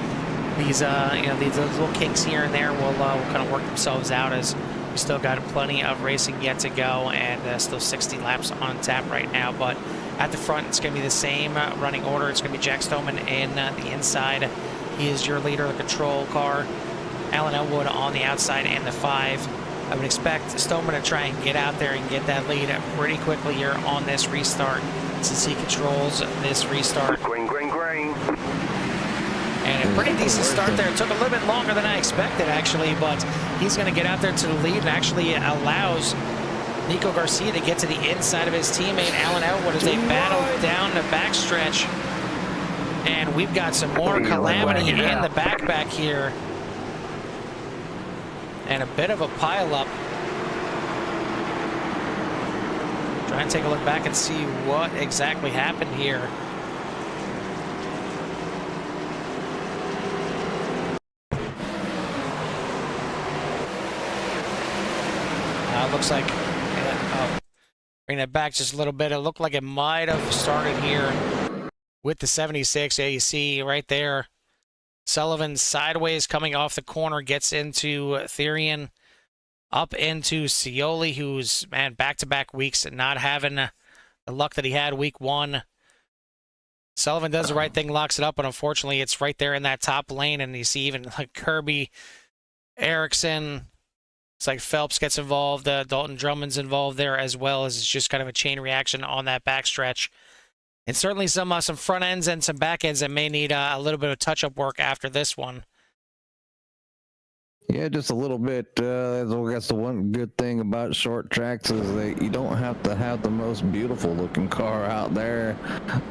these these little kinks here and there will kind of work themselves out, as we still got plenty of racing yet to go, and still 60 laps on tap right now. But at the front, it's going to be the same running order. It's going to be Jack Stoneman in the inside. He is your leader of the control car. Alan Elwood on the outside and the 5. I would expect Stoneman to try and get out there and get that lead pretty quickly here on this restart, since he controls this restart. Green, green, green. And a pretty decent start there. It took a little bit longer than I expected, actually, but he's going to get out there to the lead and actually allows Nico Garcia to get to the inside of his teammate Alan Elwood as they battle down the backstretch. And we've got some more calamity in the back here. And a bit of a pileup. Try and take a look back and see what exactly happened here. Looks like, bring that back just a little bit. It looked like it might have started here with the 76. Yeah, you see right there, Sullivan sideways coming off the corner, gets into Therian, up into Scioli, who's, man, back-to-back weeks and not having the luck that he had week 1. Sullivan does the right thing, locks it up, but unfortunately it's right there in that top lane, and you see even like Kirby, Erickson, it's like Phelps gets involved, Dalton Drummond's involved there as well, as it's just kind of a chain reaction on that backstretch. And certainly some front ends and some back ends that may need a little bit of touch-up work after this one. Yeah, just a little bit. That's the one good thing about short tracks, is that you don't have to have the most beautiful looking car out there,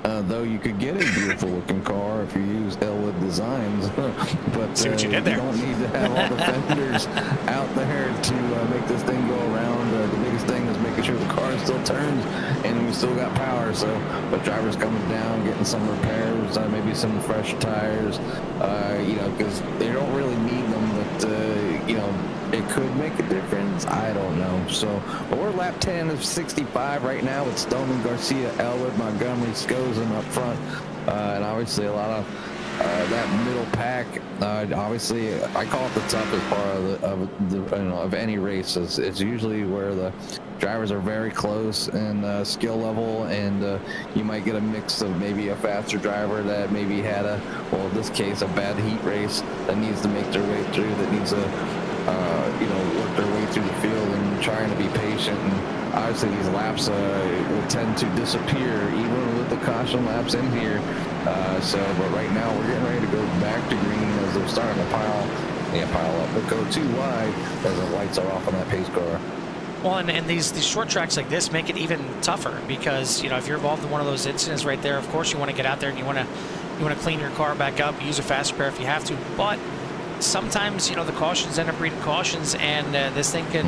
though you could get a beautiful looking car if you use Elwood Designs. But see what you did there. You don't need to have all the fenders out there to make this thing go around. The biggest thing is making sure the car still turns and we still got power. So, but drivers coming down, getting some repairs, maybe some fresh tires, because they don't really need them, but it could make a difference. I don't know. So, but we're lap 10 of 65 right now with Stoneman, Garcia, Elwood, Montgomery, Skozen up front, and obviously a lot of that middle pack. Obviously, I call it the toughest part of any race. It's usually where the drivers are very close in skill level, and you might get a mix of maybe a faster driver that maybe had in this case, a bad heat race that needs to make their way through, that needs to work their way through the field and trying to be patient. And obviously these laps will tend to disappear even with the caution laps in here. But right now we're getting ready to go back to green as they're starting to pile up, but go too wide as the lights are off on that pace car. Well, and these short tracks like this make it even tougher, because if you're involved in one of those incidents right there, of course you want to get out there and you want to clean your car back up, use a fast repair if you have to. But sometimes the cautions end up breeding cautions, and this thing can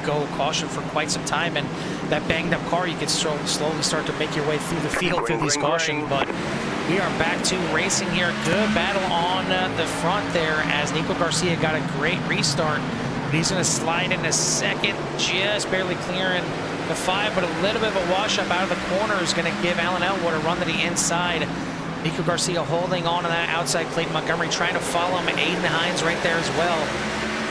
go caution for quite some time, and that banged up car, you can slowly start to make your way through the field through these cautions. But We are back to racing here. Good battle on the front there as Nico Garcia got a great restart. But he's going to slide into second, just barely clearing the 5, but a little bit of a wash up out of the corner is going to give Alan Elwood a run to the inside. Nico Garcia holding on to that outside. Clayton Montgomery trying to follow him. Aiden Hines right there as well.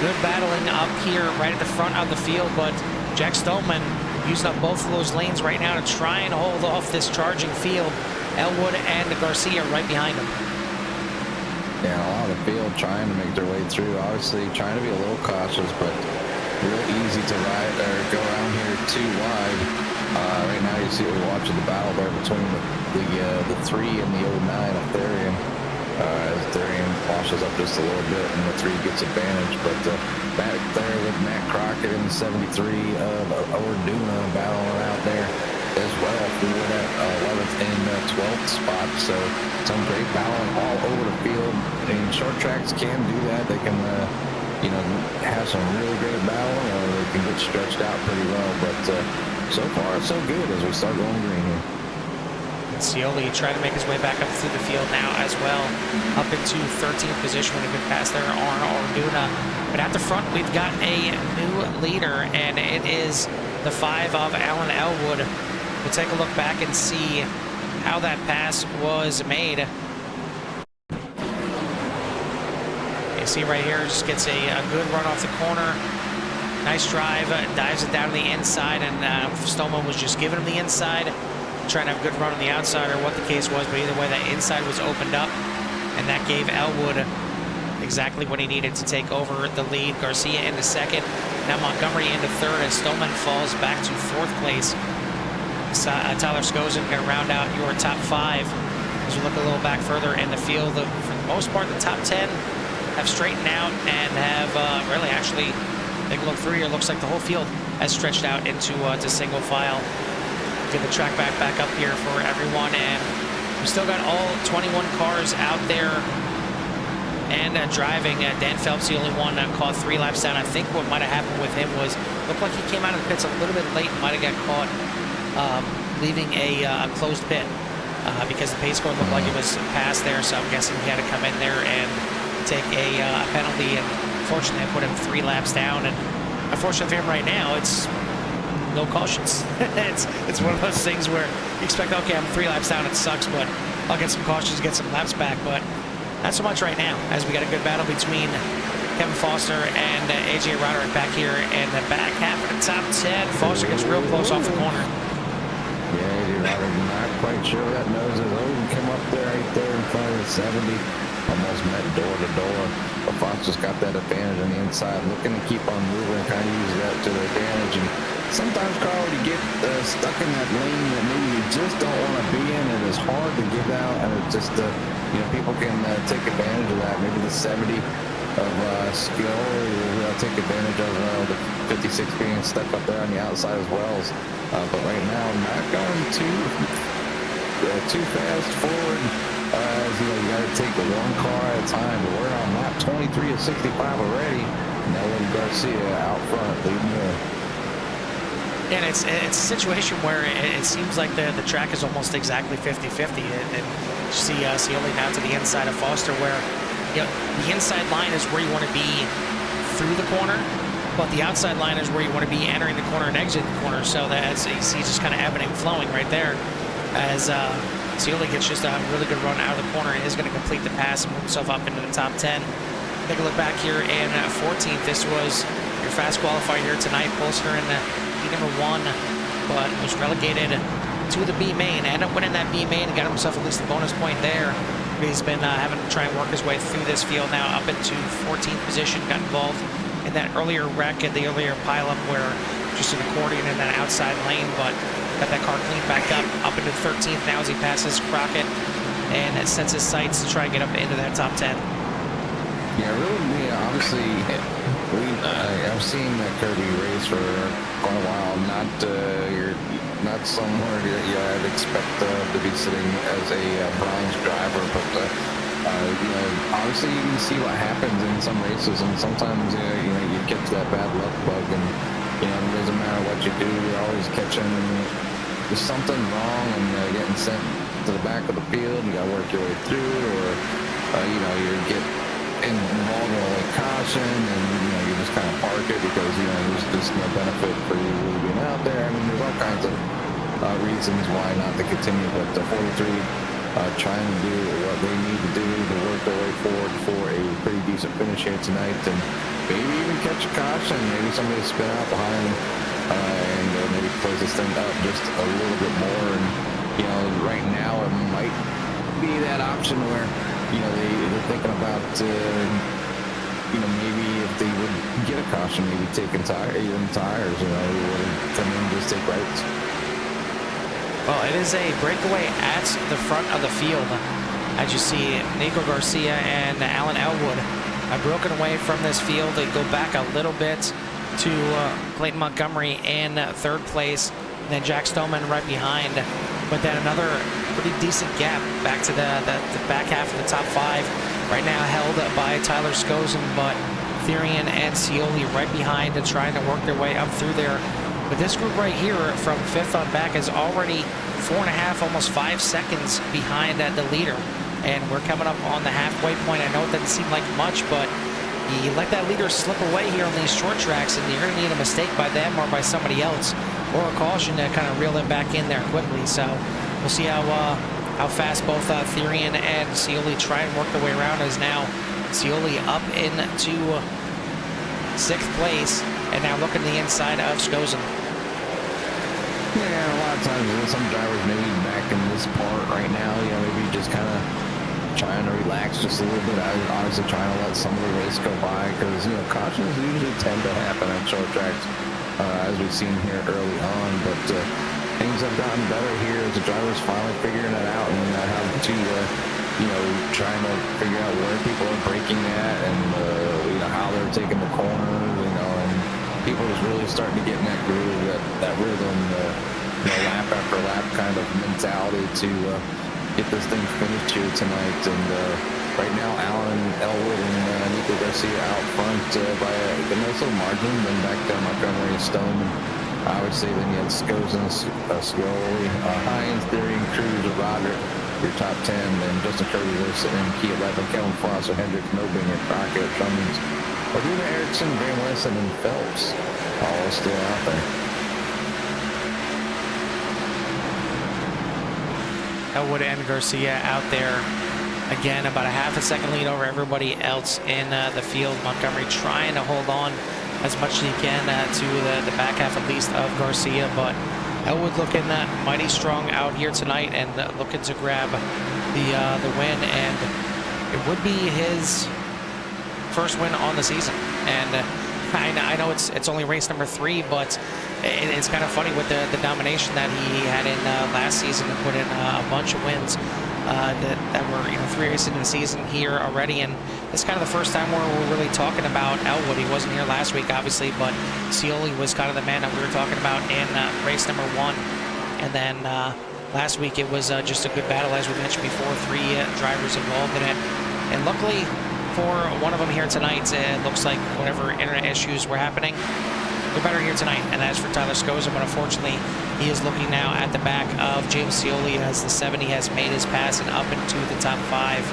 Good battling up here right at the front of the field, but Jack Stoneman using up both of those lanes right now to try and hold off this charging field. Elwood and Garcia right behind him. Yeah, a lot of the field trying to make their way through. Obviously trying to be a little cautious, but real easy to ride or go around here too wide. Right now you see we're watching the battle there between the 3 and the 09 of Therian. As Therian washes up just a little bit and the 3 gets advantage, but back there with Matt Crockett in the 73 of Orduna battling out there as well for that 11th and 12th spot. So some great battling all over the field, and short tracks can do that. They can you know, have some really great battling, or they can get stretched out pretty well, but so far so good as we start going green here. Scioli trying to make his way back up through the field now as well, up into 13th position when he could pass there on Orduna. But at the front, we've got a new leader, and it is the 5 of Alan Elwood. We'll take a look back and see how that pass was made. You see right here, just gets a good run off the corner. Nice drive, dives it down to the inside, and Stoneman was just giving him the inside, trying to have a good run on the outside or what the case was, but either way, that inside was opened up, and that gave Elwood exactly what he needed to take over the lead. Garcia into second, now Montgomery into third, as Stoneman falls back to 4th place. Tyler Skozen going to round out your top 5. As we look a little back further in the field, for the most part, the top 10 have straightened out and have really actually, take a look through here, looks like the whole field has stretched out into to single file. Get the track back up here for everyone, and we still got all 21 cars out there and driving. Dan Phelps, the only one, caught 3 laps down. I think what might have happened with him was, looked like he came out of the pits a little bit late and might have got caught leaving a closed pit because the pace car looked like it was past there, so I'm guessing he had to come in there and take a penalty, and fortunately I put him 3 laps down, and unfortunately for him right now, it's no cautions. it's one of those things where you expect, okay, I'm 3 laps down, it sucks, but I'll get some cautions, get some laps back, but not so much right now, as we got a good battle between Kevin Foster and AJ Roderick back here in the back half of the top 10. Foster gets real close off the corner. Yeah, AJ Roderick not quite sure where that nose is. Odin came up there right there in front of the 70. Almost met door to door. But Foster's got that advantage on the inside, looking to keep on moving, kind of use that to their advantage. And sometimes, Carl, you get stuck in that lane that maybe you just don't want to be in, and it's hard to get out, and it's just, you know, people can take advantage of that. Maybe the 70 of skill will take advantage of the 56 being stuck up there on the outside as well. But right now, not going too fast forward. You know, you got to take one car at a time. But we're on lap 23 of 65 already. Now Garcia out front leading there. And it's a situation where it seems like the track is almost exactly 50-50. And you see Scioli now to the inside of Foster, where, you know, the inside line is where you want to be through the corner, but the outside line is where you want to be entering the corner and exiting the corner. So that's, you see, just kind of ebbing and flowing right there as Scioli gets just a really good run out of the corner and is going to complete the pass and move himself up into the top 10. Take a look back here in 14th. This was your fast qualifier here tonight. Polster in heat number 1, but was relegated to the B main. Ended up winning that B main and got himself at least a bonus point there. He's been having to try and work his way through this field now, up into 14th position. Got involved in that earlier wreck at the earlier pileup where just an accordion in that outside lane, but got that car cleaned back up into 13th now as he passes Crockett and sets his sights to try and get up into that top 10. Yeah, really, obviously, I've seen Kirby race for quite a while. Not somewhere that I'd expect to be sitting as a bronze driver, but you know, obviously you can see what happens in some races, and sometimes you know, you catch that bad luck bug, and you know, it doesn't matter what you do, you're always catching something wrong and getting sent to the back of the field, you got to work your way through, or you get involved in a late caution, and you just kind of park it because there's just no benefit for you really being out there. I mean, there's all kinds of reasons why not to continue, but the 43 trying to do what they need to do to work their way forward for a pretty decent finish here tonight, and maybe even catch a caution, maybe somebody spin out behind and maybe close this thing up just a little bit more. And right now it might be that option where they're thinking about maybe if they would get a caution, maybe taking even tires, they would come in and just take rights. Well, it is a breakaway at the front of the field. As you see, Nico Garcia and Alan Elwood have broken away from this field. They go back a little bit to Clayton Montgomery in third place, and then Jack Stoneman right behind. But then another pretty decent gap back to the back half of the top five. Right now held by Tyler Skosen, but Therian and Scioli right behind and trying to work their way up through there. But this group right here from fifth on back is already 4.5, almost 5 seconds behind the leader. And we're coming up on the halfway point. I know it doesn't seem like much, but you let that leader slip away here on these short tracks, and you're going to need a mistake by them or by somebody else, or a caution to kind of reel them back in there quickly. So we'll see how fast both Therian and Scioli try and work their way around. As now Scioli up into sixth place, and now looking the inside of Skosen. Yeah, a lot of times some drivers maybe back in this part right now, maybe just kind of trying to relax just a little bit. I was honestly trying to let some of the race go by because, cautions usually tend to happen at short tracks, as we've seen here early on. But things have gotten better here as the drivers finally figuring it out and how to, trying to figure out where people are braking at and, how they're taking the corners, and people just really starting to get in that groove, that rhythm, lap after lap kind of mentality to get this thing finished here tonight. And right now, Alan Elwood and Nico Garcia out front by a nice little margin. Then back to Montgomery and Stone. I would say then you had Skosen, Scioli, Hines, Therian, Cruz, Roderick, your top 10. And Justin Kirby there sitting in key 11. Kellen Foster, Hendricks, Nobinger, Crockett, Cummings, Laguna, Erickson, Van Wessen, and Phelps all still out there. Elwood and Garcia out there. Again, about a half a second lead over everybody else in the field. Montgomery trying to hold on as much as he can to the back half at least of Garcia, but Elwood looking mighty strong out here tonight and looking to grab the win, and it would be his first win on the season. And I know it's only race number 3, but it's kind of funny with the domination that he had in last season to put in a bunch of wins that were 3 races into the season here already. And it's kind of the first time where we're really talking about Elwood. He wasn't here last week, obviously, but Scioli was kind of the man that we were talking about in race number 1. And then last week it was just a good battle, as we mentioned before, 3 drivers involved in it. And luckily for one of them here tonight, it looks like whatever internet issues were happening, they're better here tonight. And as for Tyler Skosen, but unfortunately he is looking now at the back of James Scioli as the 70 has made his pass and up into the top 5.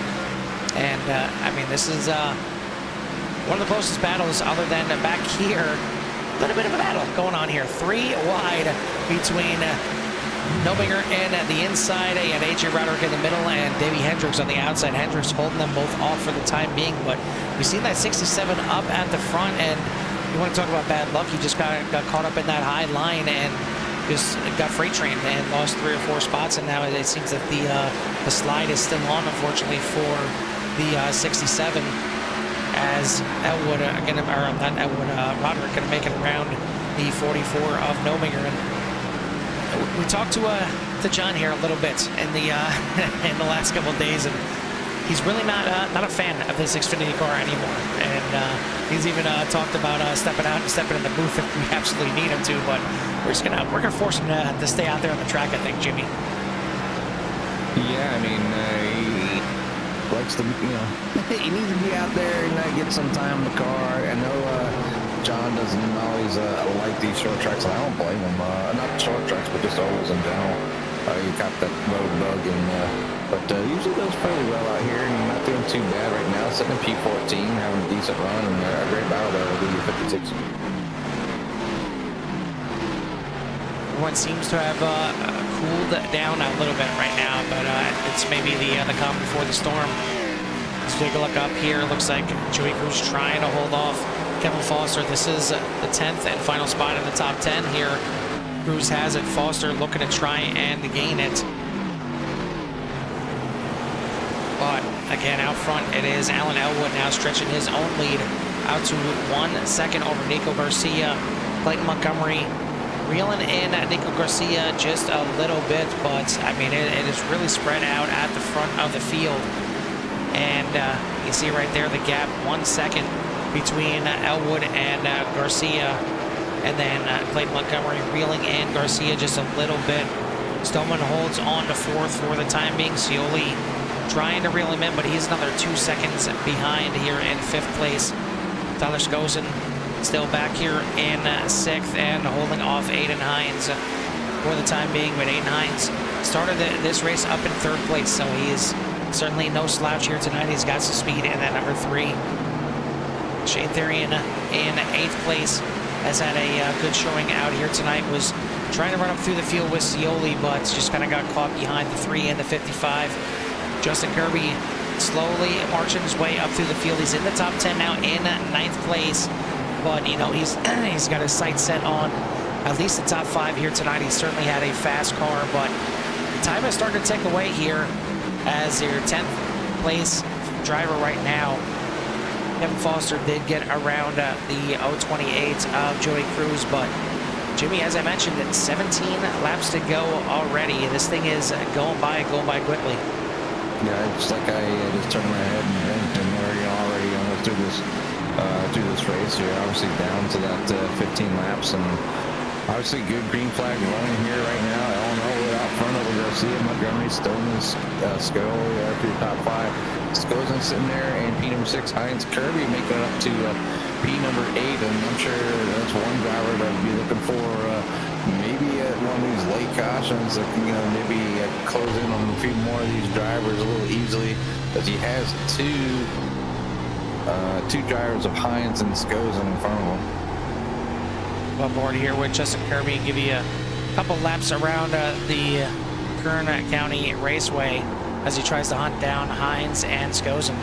And I mean, this is one of the closest battles other than back here. A little bit of a battle going on here. 3 wide between Nobinger in the inside, and AJ Roderick in the middle, and Davey Hendricks on the outside. Hendricks holding them both off for the time being, but we've seen that 67 up at the front, and you want to talk about bad luck. He just got caught up in that high line and just got freight trained and lost 3 or 4 spots, and now it seems that the slide is still on, unfortunately, for the 67, as Elwood, Roderick going to make it around the 44 of Nobinger. And we talked to John here a little bit in the in the last couple of days, and he's really not a fan of this Xfinity car anymore. And he's even talked about stepping out and stepping in the booth if we absolutely need him to. But we're gonna force him to stay out there on the track, I think, Jimmy. Yeah, I mean, he likes to, he needs to be out there and get some time in the car. I know John doesn't always like these short tracks, and I don't blame him. Not short tracks, but just ovals in general. You caught that road bug, but usually does fairly well out here, and not doing too bad right now. Sitting in P14, having a decent run, and a great battle there with the 56. Everyone seems to have cooled down a little bit right now, but it's maybe the calm before the storm. Let's take a look up here. Looks like Joey Cruz trying to hold off Kevin Foster. This is the 10th and final spot in the top 10 here. Cruz has it. Foster looking to try and gain it. But again, out front, it is Alan Elwood now stretching his own lead out to 1 second over Nico Garcia. Clayton Montgomery reeling in Nico Garcia just a little bit, but I mean, it is really spread out at the front of the field. And you see right there the gap, 1 second between Elwood and Garcia. And then Clayton Montgomery reeling in Garcia just a little bit. Stoneman holds on to 4th for the time being. Scioli trying to reel him in, but he's another 2 seconds behind here in 5th place. Tyler Skosen still back here in 6th and holding off Aiden Hines for the time being. But Aiden Hines started this race up in 3rd place, so he is certainly no slouch here tonight. He's got some speed in that number 3. Shane Therian in 8th place has had a good showing out here tonight. Was trying to run up through the field with Scioli, but just kind of got caught behind the 3 and the 55. Justin Kirby slowly marching his way up through the field. He's in the top 10 now in 9th place, but you know he's got his sights set on at least the top 5 here tonight. He certainly had a fast car, but the time is starting to tick away here as your 10th place driver right now. Kevin Foster did get around the 028 of Joey Cruz, but Jimmy, as I mentioned, 17 laps to go already. This thing is going by quickly. Yeah, it's like I just turned my head and we're already almost through this race. You're obviously down to that 15 laps, and obviously good green flag running here right now. Elwood out front over Garcia, Montgomery, Stoneman, Scioli there through the top 5. Skosen sitting there, and P number 6, Hines Kirby making it up to P number 8, and I'm sure that's one driver that would be looking for maybe at one of these late cautions, you know, maybe close in on a few more of these drivers a little easily, but he has two drivers of Hines and Skosen in front of him. On board here with Justin Kirby and give you a couple laps around the Kern County Raceway as he tries to hunt down Hines and Skosen.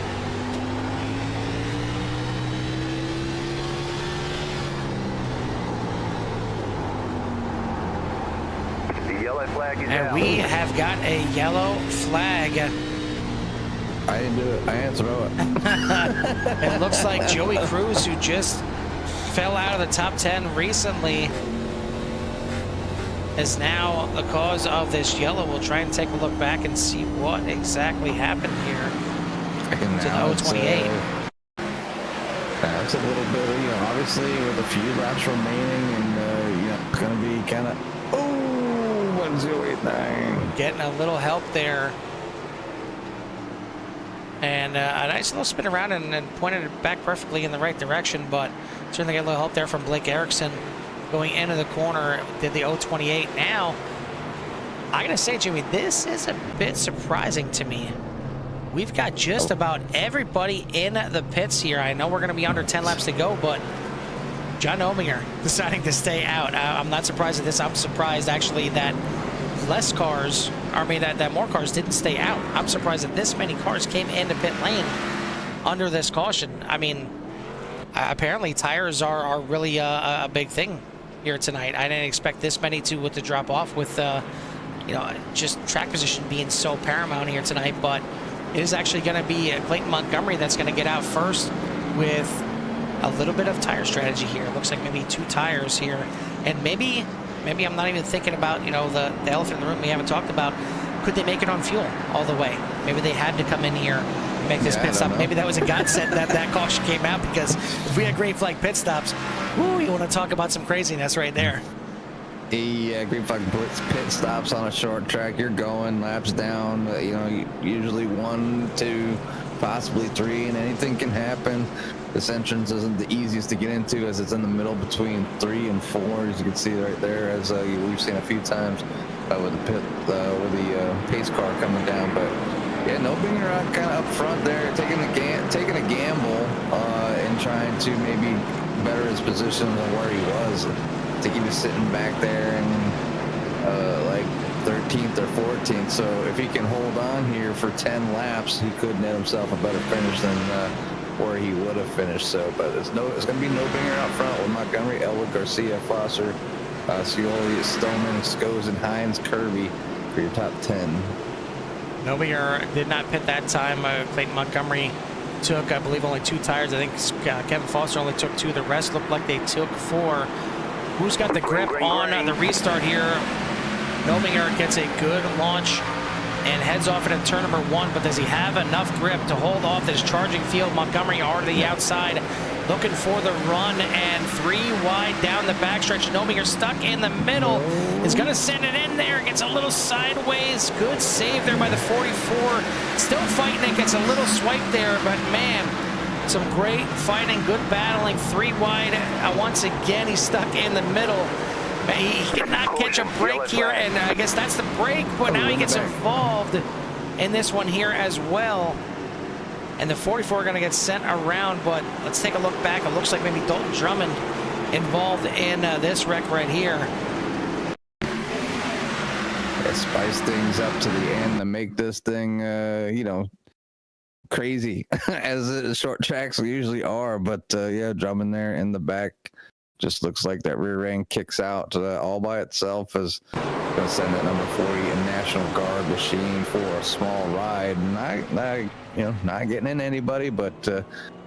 The yellow flag is And out. we have got a yellow flag. I didn't do it. I didn't throw it. It looks like Joey Cruz, who just fell out of the top 10 recently, is now the cause of this yellow. We'll try and take a look back and see what exactly happened here to the 028. That's a little bit, you know, obviously with a few laps remaining, and you know, it's going to be kind of 1:089. Getting a little help there. And a nice little spin around and pointed it back perfectly in the right direction, but certainly got a little help there from Blake Erickson going into the corner, did the 028. Now, I gotta say, Jimmy, this is a bit surprising to me. We've got just about everybody in the pits here. I know we're gonna be under 10 laps to go, but John Ominger deciding to stay out. I'm not surprised at this. I'm surprised actually that less cars, that more cars didn't stay out. I'm surprised that this many cars came into pit lane under this caution. I mean, apparently tires are really a big thing here tonight. I didn't expect this many to drop off with you know, just track position being so paramount here tonight, but it is actually going to be Clayton Montgomery that's going to get out first with a little bit of tire strategy here. It looks like maybe 2 tires here, and maybe I'm not even thinking about, you know, the elephant in the room we haven't talked about. Could they make it on fuel all the way? Maybe they had to come in here and make this pit stop. Maybe that was a godsend that caution came out, because if we had green flag pit stops, whoo, you want to talk about some craziness right there. Yeah, green flag pit stops on a short track. You're going laps down, you know, usually 1 to possibly 3, and anything can happen. This entrance isn't the easiest to get into, as it's in the middle between 3 and 4, as you can see right there, as we've seen a few times with the pace car coming down. But yeah, Nobinger kind of up front there, taking a gamble and trying to maybe better his position than where he was. I think he was sitting back there and like 13th or 14th. So if he can hold on here for 10 laps, he could net himself a better finish than where he would have finished. So, but it's going to be Nobinger out front with Montgomery, Elwood, Garcia, Foster, Scioli, Stoneman, Skoes, and Hines, Kirby for your top 10. Nobinger did not pit that time. Clayton Montgomery took, I believe, only 2 tires. I think Kevin Foster only took 2. The rest looked like they took 4. Who's got the grip on the restart here? Nobinger gets a good launch and heads off into turn number 1, but does he have enough grip to hold off this charging field? Montgomery are to the outside, looking for the run, and 3 wide down the backstretch. Nobinger stuck in the middle, is going to send it in there, gets a little sideways. Good save there by the 44. Still fighting it, gets a little swipe there, but man, some great fighting, good battling. 3 wide. Once again, he's stuck in the middle. He cannot catch a break here, and I guess that's the break, but now he gets involved in this one here as well. And the 44 are going to get sent around, but let's take a look back. It looks like maybe Dalton Drummond involved in this wreck right here. Yeah, spice things up to the end to make this thing, you know, crazy, as short tracks usually are. But yeah, Drummond there in the back. Just looks like that rear end kicks out all by itself, as going to send that number 40 in National Guard machine for a small ride. Not getting in anybody, but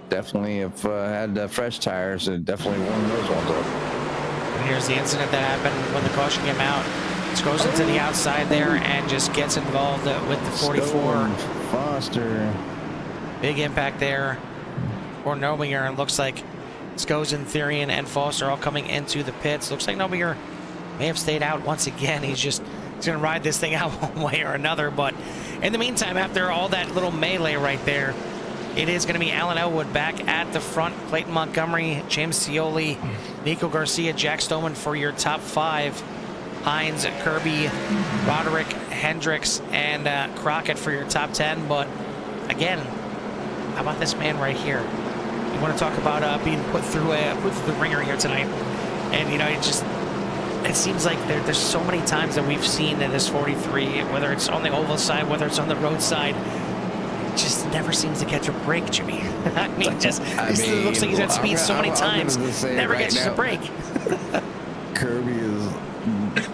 definitely if had fresh tires, it definitely warmed those ones up. And here's the incident that happened when the caution came out. It goes into the outside there and just gets involved with the 44. Foster. Big impact there for Nobinger, and looks like Skozen, Therian, and Foster all coming into the pits. Looks like Nobinger may have stayed out once again. He's going to ride this thing out one way or another. But in the meantime, after all that little melee right there, it is going to be Alan Elwood back at the front. Clayton Montgomery, James Scioli, Nico Garcia, Jack Stoneman for your top 5. Hines, Kirby, Roderick, Hendricks, and Crockett for your top 10. But again, how about this man right here? You want to talk about being put through the ringer here tonight, and you know, it seems like there's so many times that we've seen in this 43, whether it's on the oval side, whether it's on the road side, it just never seems to catch a break, Jimmy. I mean, it looks like he's had speed so many times, never catches a break. Kirby is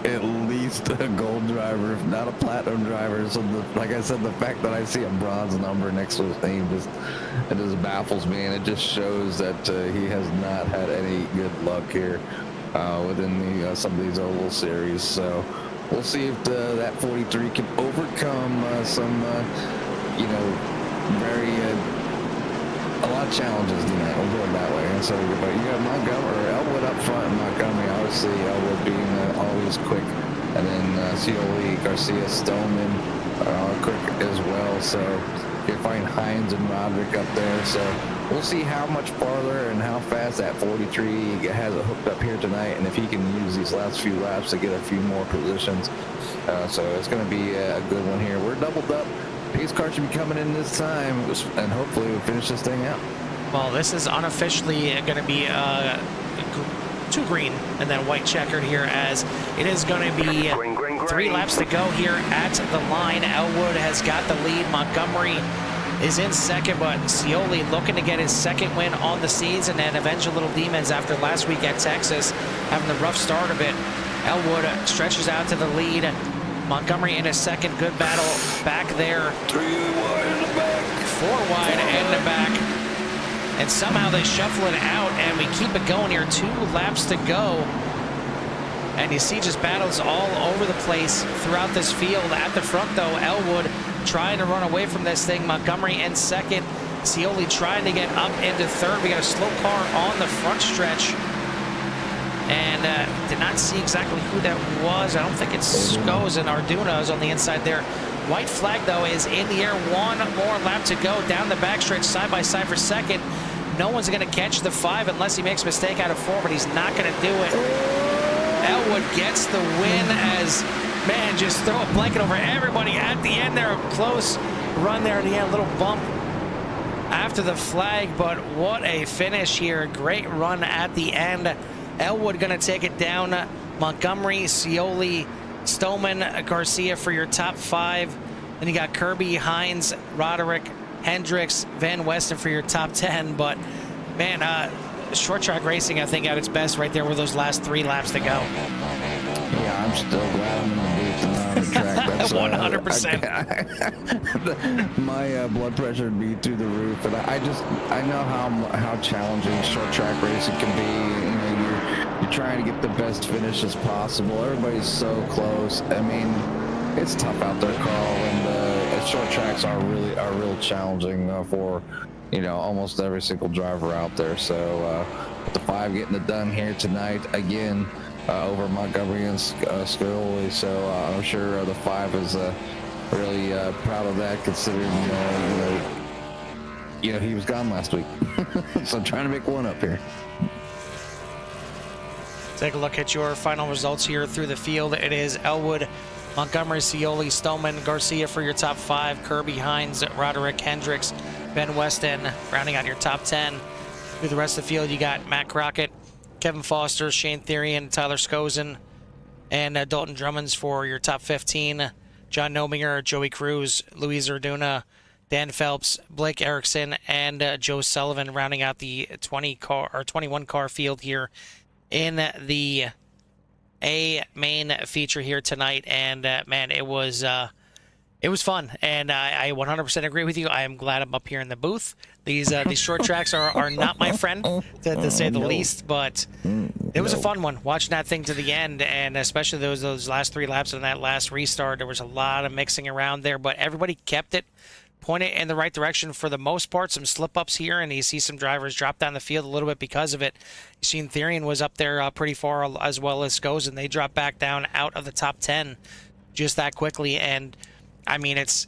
at least a gold driver, if not a platinum driver. So, like I said, the fact that I see a bronze number next to his name just baffles me, and it just shows that he has not had any good luck here within some of these oval series. So we'll see if that 43 can overcome some, a lot of challenges tonight. We'll go that way. And so, but you got Montgomery, or Elwood up front, and Montgomery, obviously Elwood being always quick, and then Scioli, Garcia, Stoneman are all quick as well. So you find Hines and Roderick up there. So we'll see how much farther and how fast that 43 has it hooked up here tonight, and if he can use these last few laps to get a few more positions. So it's going to be a good one here. We're doubled up. Pace car should be coming in this time, and hopefully we'll finish this thing out. Well, this is unofficially going to be 2 green and then white checkered here, as it is going to be 3 laps to go here at the line. Elwood has got the lead. Montgomery is in second, but Scioli looking to get his 2nd win on the season and avenge the little demons after last week at Texas, having the rough start of it. Elwood stretches out to the lead. Montgomery in his 2nd, good battle back there. 3 wide in the back. 4 wide in the back. And somehow they shuffle it out, and we keep it going here. 2 laps to go. And you see just battles all over the place throughout this field. At the front, though, Elwood trying to run away from this thing. Montgomery in 2nd. Scioli trying to get up into 3rd. We got a slow car on the front stretch. and did not see exactly who that was. I don't think it's Skos and Arduna is on the inside there. White flag, though, is in the air. One more lap to go down the backstretch, side by side for second. No one's going to catch the 5 unless he makes a mistake out of 4, but he's not going to do it. Elwood gets the win as, man, just throw a blanket over everybody at the end there. A close run there at the end, a little bump after the flag, but what a finish here. Great run at the end. Elwood going to take it down. Montgomery, Scioli, Stoneman, Garcia for your top 5. Then you got Kirby, Hines, Roderick, Hendricks, Van Westen for your top 10. But, man, short track racing, I think, at its best right there with those last 3 laps to go. Yeah, I'm still glad I'm in the booth and not on the track. That's 100%. My blood pressure would be through the roof, and I know how challenging short track racing can be. You know, you're trying to get the best finishes possible. Everybody's so close. I mean, it's tough out there, Carl, and short tracks are real challenging for, you know, almost every single driver out there. So the 5 getting it done here tonight again over Montgomery and Scioli. So I'm sure the 5 is really proud of that, considering you know he was gone last week. So trying to make one up here. Take a look at your final results here through the field. It is Elwood, Montgomery, Scioli, Stoneman, Garcia for your top 5, Kirby, Hines, Roderick, Hendricks, Ben Westen rounding out your top 10. Through the rest of the field, you got Matt Crockett, Kevin Foster, Shane Therian, Tyler Skosen, and Dalton Drummonds for your top 15. John Nominger, Joey Cruz, Luis Arduna, Dan Phelps, Blake Erickson, and Joe Sullivan rounding out the 21 car field here in the A main feature here tonight. And man, it was fun, and I 100% agree with you. I am glad I'm up here in the booth. These short tracks are not my friend, to say the least, but it was a fun one watching that thing to the end, and especially those last 3 laps and that last restart. There was a lot of mixing around there, but everybody kept it pointed in the right direction for the most part. Some slip-ups here, and you see some drivers drop down the field a little bit because of it. You seen Therian was up there pretty far, as well as Skos, and they dropped back down out of the top 10 just that quickly. And I mean, it's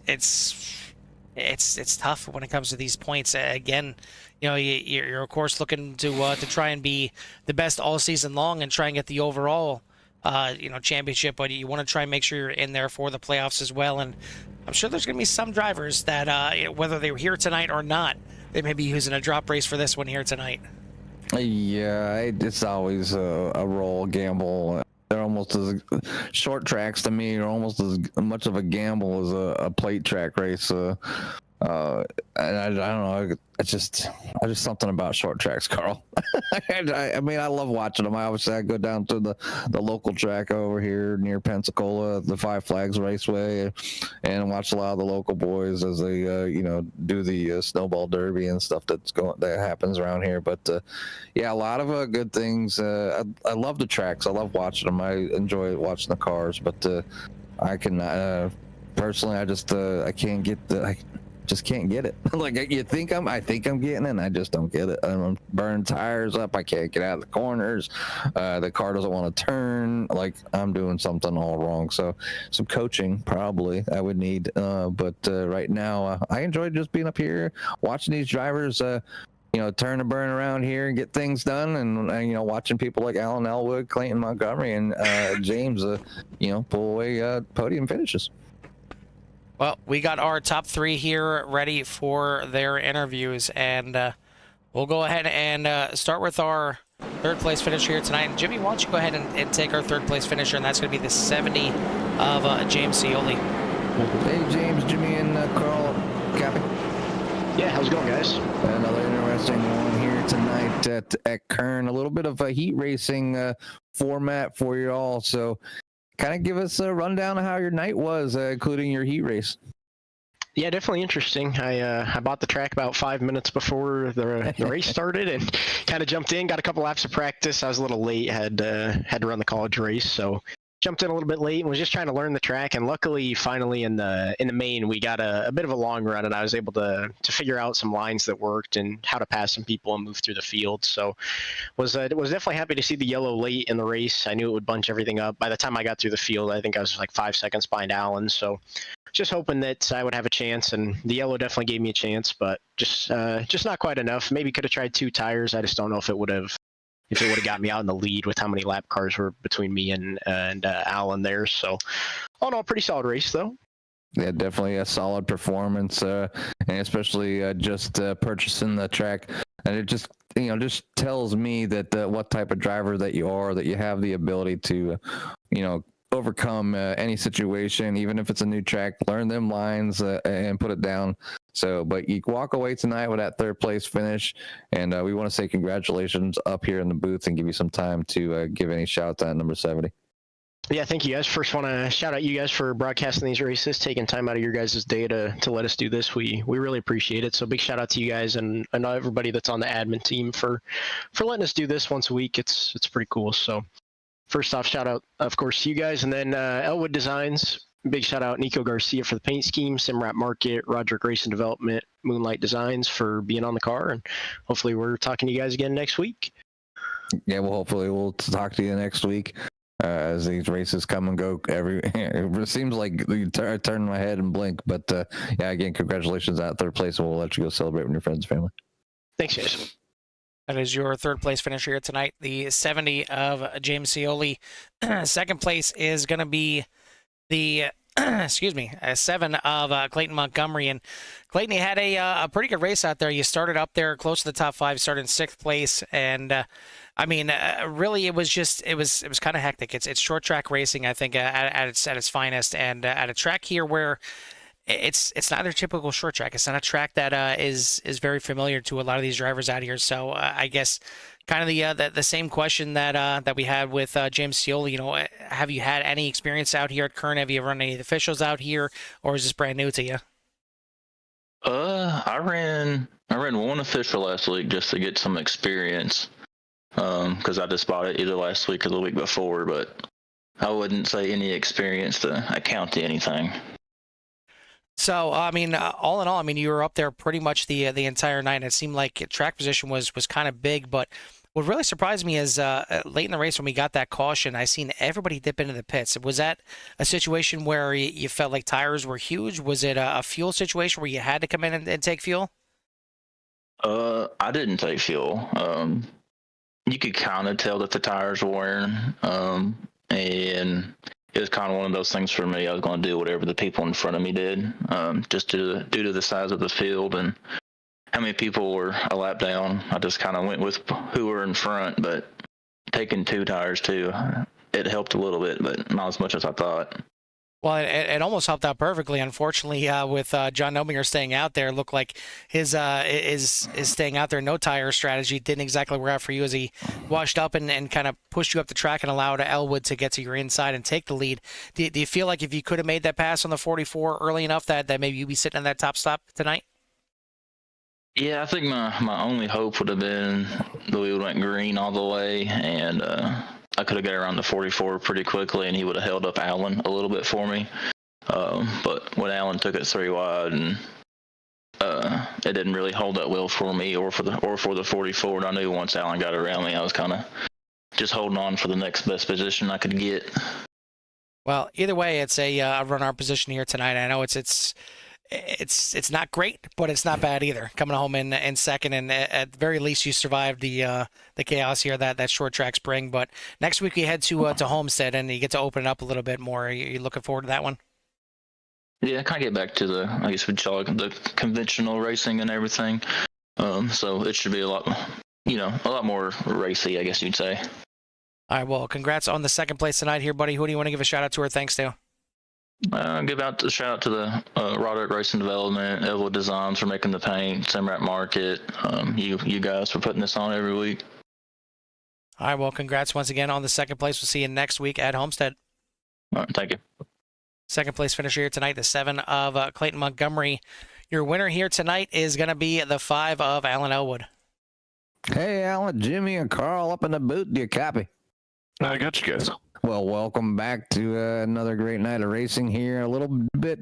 tough when it comes to these points. Again, you know, you're of course looking to try and be the best all season long and try and get the overall championship, but you want to try and make sure you're in there for the playoffs as well. And I'm sure there's going to be some drivers that whether they were here tonight or not, they may be using a drop race for this one here tonight. Yeah, it's always a roll gamble. They're almost as short tracks to me are almost as much of a gamble as a plate track race. And I don't know. It's just something about short tracks, Carl. I mean, I love watching them. I go down to the local track over here near Pensacola, the Five Flags Raceway, and watch a lot of the local boys as they do the snowball derby and stuff that happens around here. But yeah, a lot of good things. I love the tracks. I love watching them. I enjoy watching the cars, but I can personally, I can't get just can't get it. Like I think I'm getting it, and I just don't get it. I'm burning tires up. I can't get out of the corners. The car doesn't want to turn. Like I'm doing something all wrong. So some coaching probably I would need. But right now I enjoy just being up here watching these drivers. Turn and burn around here and get things done, and watching people like Alan Elwood, Clayton Montgomery, and James, pull away podium finishes. Well, we got our top 3 here ready for their interviews, and we'll go ahead and start with our third place finisher here tonight. And Jimmy, why don't you go ahead and take our third place finisher, and that's going to be the 70 of James Scioli. Hey, James, Jimmy, and Carl, Cappy. Yeah, how's it going, guys? Another interesting one here tonight at Kern. A little bit of a heat racing format for you all. So kind of give us a rundown of how your night was, including your heat race. Yeah, definitely interesting. I bought the track about 5 minutes before the race started and kind of jumped in, got a couple laps of practice. I was a little late, had to run the college race, so jumped in a little bit late and was just trying to learn the track. And luckily, finally in the main, we got a bit of a long run, and I was able to figure out some lines that worked and how to pass some people and move through the field. So was definitely happy to see the yellow late in the race. I knew it would bunch everything up. By the time I got through the field, I think I was like 5 seconds behind Alan. So just hoping that I would have a chance, and the yellow definitely gave me a chance, but just not quite enough. Maybe could have tried 2 tires. I just don't know if it would have got me out in the lead with how many lap cars were between me and Alan there. So all in all, pretty solid race though. Yeah, definitely a solid performance, and especially just purchasing the track. And it just tells me that what type of driver that you are, that you have the ability to, overcome any situation, even if it's a new track, learn them lines and put it down. So, but you walk away tonight with that 3rd place finish, and we want to say congratulations up here in the booth and give you some time to give any shout out number 70. Yeah, thank you guys. First, want to shout out you guys for broadcasting these races, taking time out of your guys' day to let us do this. We really appreciate it. So big shout out to you guys and everybody that's on the admin team for letting us do this once a week. It's pretty cool. So first off, shout out, of course, to you guys, and then Elwood Designs. Big shout out Nico Garcia for the paint scheme, Simrat Market, Roderick Racing Development, Moonlight Designs for being on the car, and hopefully we're talking to you guys again next week. Yeah, well, hopefully we'll talk to you next week as these races come and go. It seems like you turn my head and blink, but yeah, again, congratulations on 3rd place, and we'll let you go celebrate with your friends and family. Thanks, guys. That is your 3rd place finisher here tonight, the 70 of James Scioli. 2nd place is going to be the 7 of Clayton Montgomery. And Clayton, you had a pretty good race out there. You started up there close to the top 5, started in 6th place, and really it was kind of hectic. It's short track racing, I think, at its finest, and at a track here where it's not a typical short track. It's not a track that is very familiar to a lot of these drivers out here. So I guess kind of the same question that we had with James Scioli. Have you had any experience out here at Kern? Have you run any of the officials out here, or is this brand new to you? I ran one official last week just to get some experience, because I just bought it either last week or the week before. But I wouldn't say any experience to account to anything. So, all in all, you were up there pretty much the entire night, and it seemed like track position was kind of big. But what really surprised me is late in the race when we got that caution, I seen everybody dip into the pits. Was that a situation where you felt like tires were huge? Was it a fuel situation where you had to come in and take fuel? I didn't take fuel. You could kind of tell that the tires were wearing, and it was kind of one of those things for me. I was going to do whatever the people in front of me did, just due to the size of the field and how many people were a lap down. I just kind of went with who were in front, but taking 2 tires too, it helped a little bit, but not as much as I thought. Well, it almost helped out perfectly. Unfortunately, with John Nominger staying out there, it looked like his staying out there no tire strategy didn't exactly work out for you, as he washed up and kind of pushed you up the track and allowed Elwood to get to your inside and take the lead. Do you feel like if you could have made that pass on the 44 early enough that maybe you'd be sitting in that top stop tonight? Yeah, I think my only hope would have been that we would have went green all the way, and I could have got around the 44 pretty quickly, and he would have held up Allen a little bit for me. But when Allen took it 3 wide, and it didn't really hold that well for me or for the 44. And I knew once Allen got around me, I was kind of just holding on for the next best position I could get. Well, either way, it's a run our position here tonight. I know it's not great, but it's not bad either. Coming home in second, and at the very least, you survived the chaos here that short track spring. But next week we head to Homestead, and you get to open it up a little bit more. Are you looking forward to that one? Yeah, kind of get back to the conventional racing and everything. So it should be a lot more racy, I guess you'd say. All right. Well, congrats on the second place tonight here, buddy. Who do you want to give a shout out to or thanks to? Give out the shout out to the Roderick Racing Development, Elwood Designs for making the paint, Simrat Market, you guys for putting this on every week. All right, well, congrats once again on the second place. We'll see you next week at Homestead. All right, thank you. Second place finisher here tonight, the 7 of Clayton Montgomery. Your winner here tonight is going to be the 5 of Alan Elwood. Hey, Alan, Jimmy, and Carl up in the booth. Do you copy? I got you guys. Well, welcome back to another great night of racing here. A little bit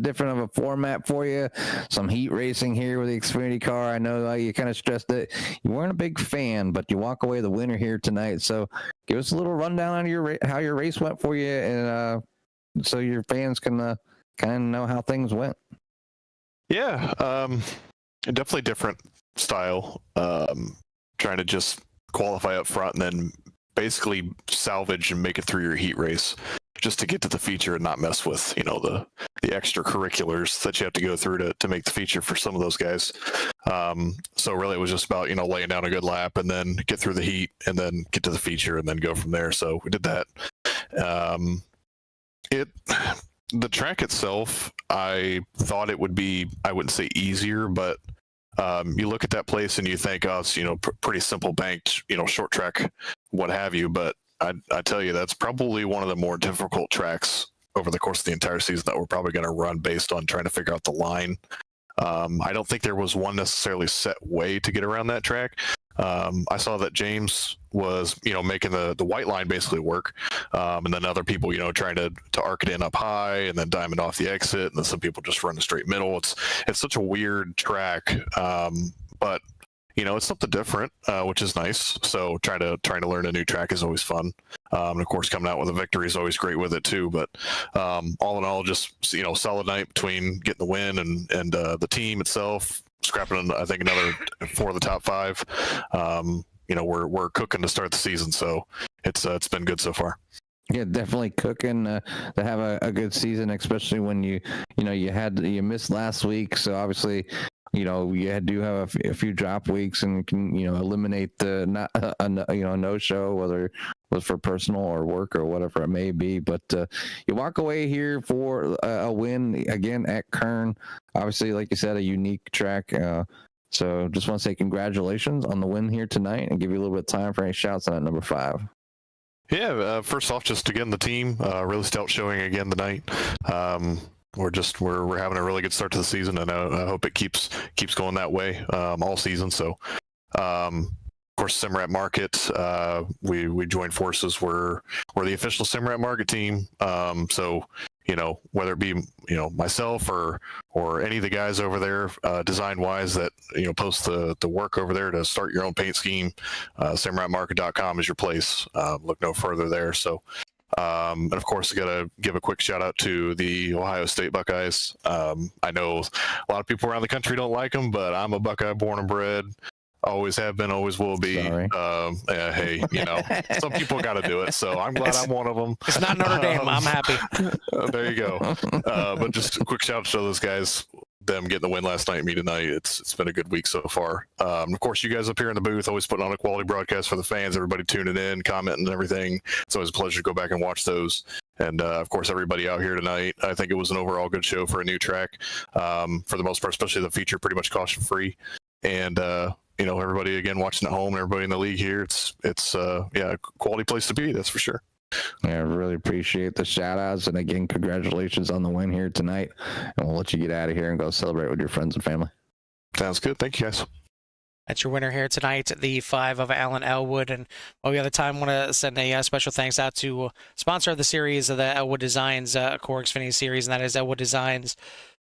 different of a format for you. Some heat racing here with the Xfinity car. I know you kind of stressed that you weren't a big fan, but you walk away the winner here tonight. So give us a little rundown on how your race went for you, and so your fans can kind of know how things went. Yeah, definitely different style. Trying to just qualify up front and then basically salvage and make it through your heat race just to get to the feature and not mess with, the extracurriculars that you have to go through to make the feature for some of those guys. So really it was just about, laying down a good lap and then get through the heat and then get to the feature and then go from there. So we did that. The track itself, I thought it would be, I wouldn't say easier, but you look at that place and you think, oh, it's pretty simple banked, short track, what have you. But I tell you, that's probably one of the more difficult tracks over the course of the entire season that we're probably going to run based on trying to figure out the line. I don't think there was one necessarily set way to get around that track. I saw that James was, making the white line basically work. And then other people, trying to arc it in up high and then diamond off the exit. And then some people just run the straight middle. It's such a weird track. But it's something different, which is nice. So trying to learn a new track is always fun. And of course, coming out with a victory is always great with it too. But all in all, just solid night between getting the win and the team itself, scrapping I think another 4 of the top 5. We're cooking to start the season, so it's been good so far. Yeah, definitely cooking to have a good season, especially when you missed last week. So obviously, you do have a few drop weeks and you can eliminate the no show, whether it was for personal or work or whatever it may be. But you walk away here for a win again at Kern. Obviously, like you said, a unique track. So just want to say congratulations on the win here tonight and give you a little bit of time for any shouts on at number 5. Yeah, first off, just again, the team really stout showing again tonight. We're having a really good start to the season, and I hope it keeps going that way all season. So, of course, Simrat Market, we joined forces. We're the official Simrat Market team. So, whether it be myself or any of the guys over there, design wise, that post the work over there to start your own paint scheme, simratmarket.com is your place. Look no further there. So. And of course, I got to give a quick shout out to the Ohio State Buckeyes. I know a lot of people around the country don't like them, but I'm a Buckeye born and bred. Always have been, always will be. Hey, some people got to do it, so I'm glad I'm one of them. It's not Notre Dame. I'm happy. There you go. But just a quick shout out to those guys. Them getting the win last night, me tonight. It's been a good week so far. Of course, you guys up here in the booth always putting on a quality broadcast for the fans. Everybody tuning in, commenting, and everything. It's always a pleasure to go back and watch those. And of course, everybody out here tonight. I think it was an overall good show for a new track. For the most part, especially the feature, pretty much caution free. And everybody again watching at home, and everybody in the league here. It's a quality place to be. That's for sure. Yeah, I really appreciate the shout outs. And again, congratulations on the win here tonight. And we'll let you get out of here and go celebrate with your friends and family. Sounds good. Thank you, guys. That's your winner here tonight, the 5 of Alan Elwood. And while we have the time, I want to send a special thanks out to sponsor of the series of the Elwood Designs Core Xfinity series, and that is Elwood Designs.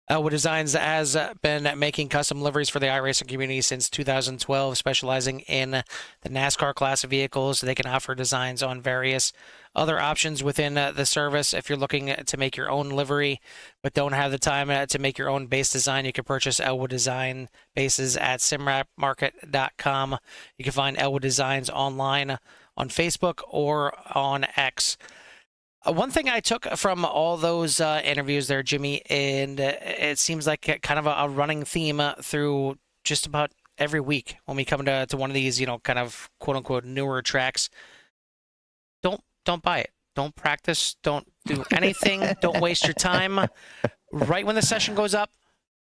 Elwood Designs has been making custom liveries for the iRacing community since 2012, specializing in the NASCAR class of vehicles. They can offer designs on various other options within the service. If you're looking to make your own livery but don't have the time to make your own base design, you can purchase Elwood Design bases at simratmarket.com. You can find Elwood Designs online on Facebook or on X. One thing I took from all those interviews there, Jimmy, and it seems like kind of a running theme through just about every week when we come to one of these, kind of quote unquote newer tracks. Don't buy it. Don't practice. Don't do anything. Don't waste your time. Right when the session goes up,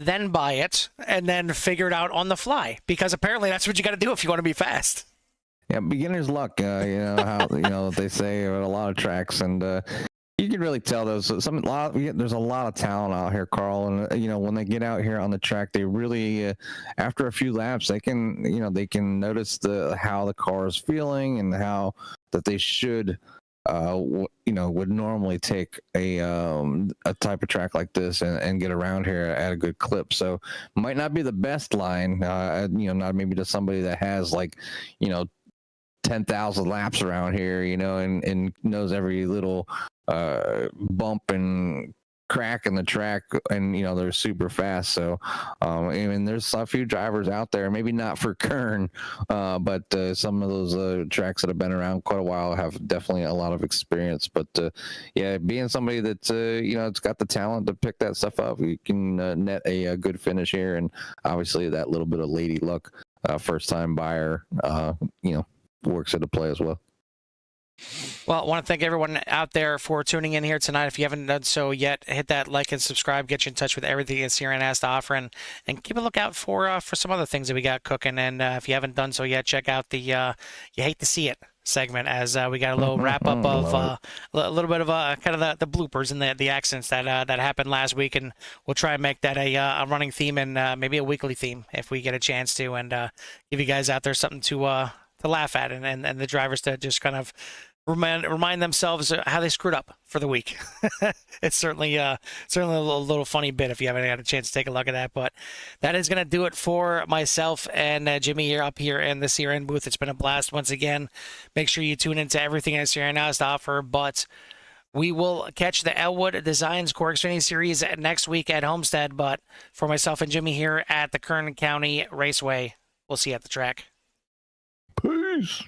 then buy it and then figure it out on the fly, because apparently that's what you got to do if you want to be fast. Yeah, beginner's luck. How they say at a lot of tracks, and you can really tell there's a lot of talent out here, Carl. And when they get out here on the track, they really, after a few laps, they can notice how the car is feeling and how that they should would normally take a type of track like this and get around here at a good clip. So might not be the best line, not maybe to somebody that has 10,000 laps around here, and knows every little bump and crack in the track, and they're super fast. So there's a few drivers out there, maybe not for Kern, but some of those tracks that have been around quite a while have definitely a lot of experience. But being somebody that's it's got the talent to pick that stuff up, you can net a good finish here, and obviously that little bit of lady luck, first time buyer, works into play as well. Well, I want to thank everyone out there for tuning in here tonight. If you haven't done so yet, hit that like and subscribe. Get you in touch with everything that CRN has to offer, and keep a lookout for some other things that we got cooking. And if you haven't done so yet, check out the "You Hate to See It" segment, as we got a little wrap up of a little bit of kind of the bloopers and the accidents that happened last week, and we'll try and make that a running theme and maybe a weekly theme if we get a chance to, and give you guys out there something to laugh at, and the drivers to just kind of remind themselves how they screwed up for the week. It's certainly a little funny bit if you haven't had a chance to take a look at that. But that is going to do it for myself and Jimmy here up here in the CRN booth. It's been a blast once again. Make sure you tune into everything that CRN has to offer. But we will catch the Elwood Designs Core Xfinity Series next week at Homestead. But for myself and Jimmy here at the Kern County Raceway, we'll see you at the track. Peace.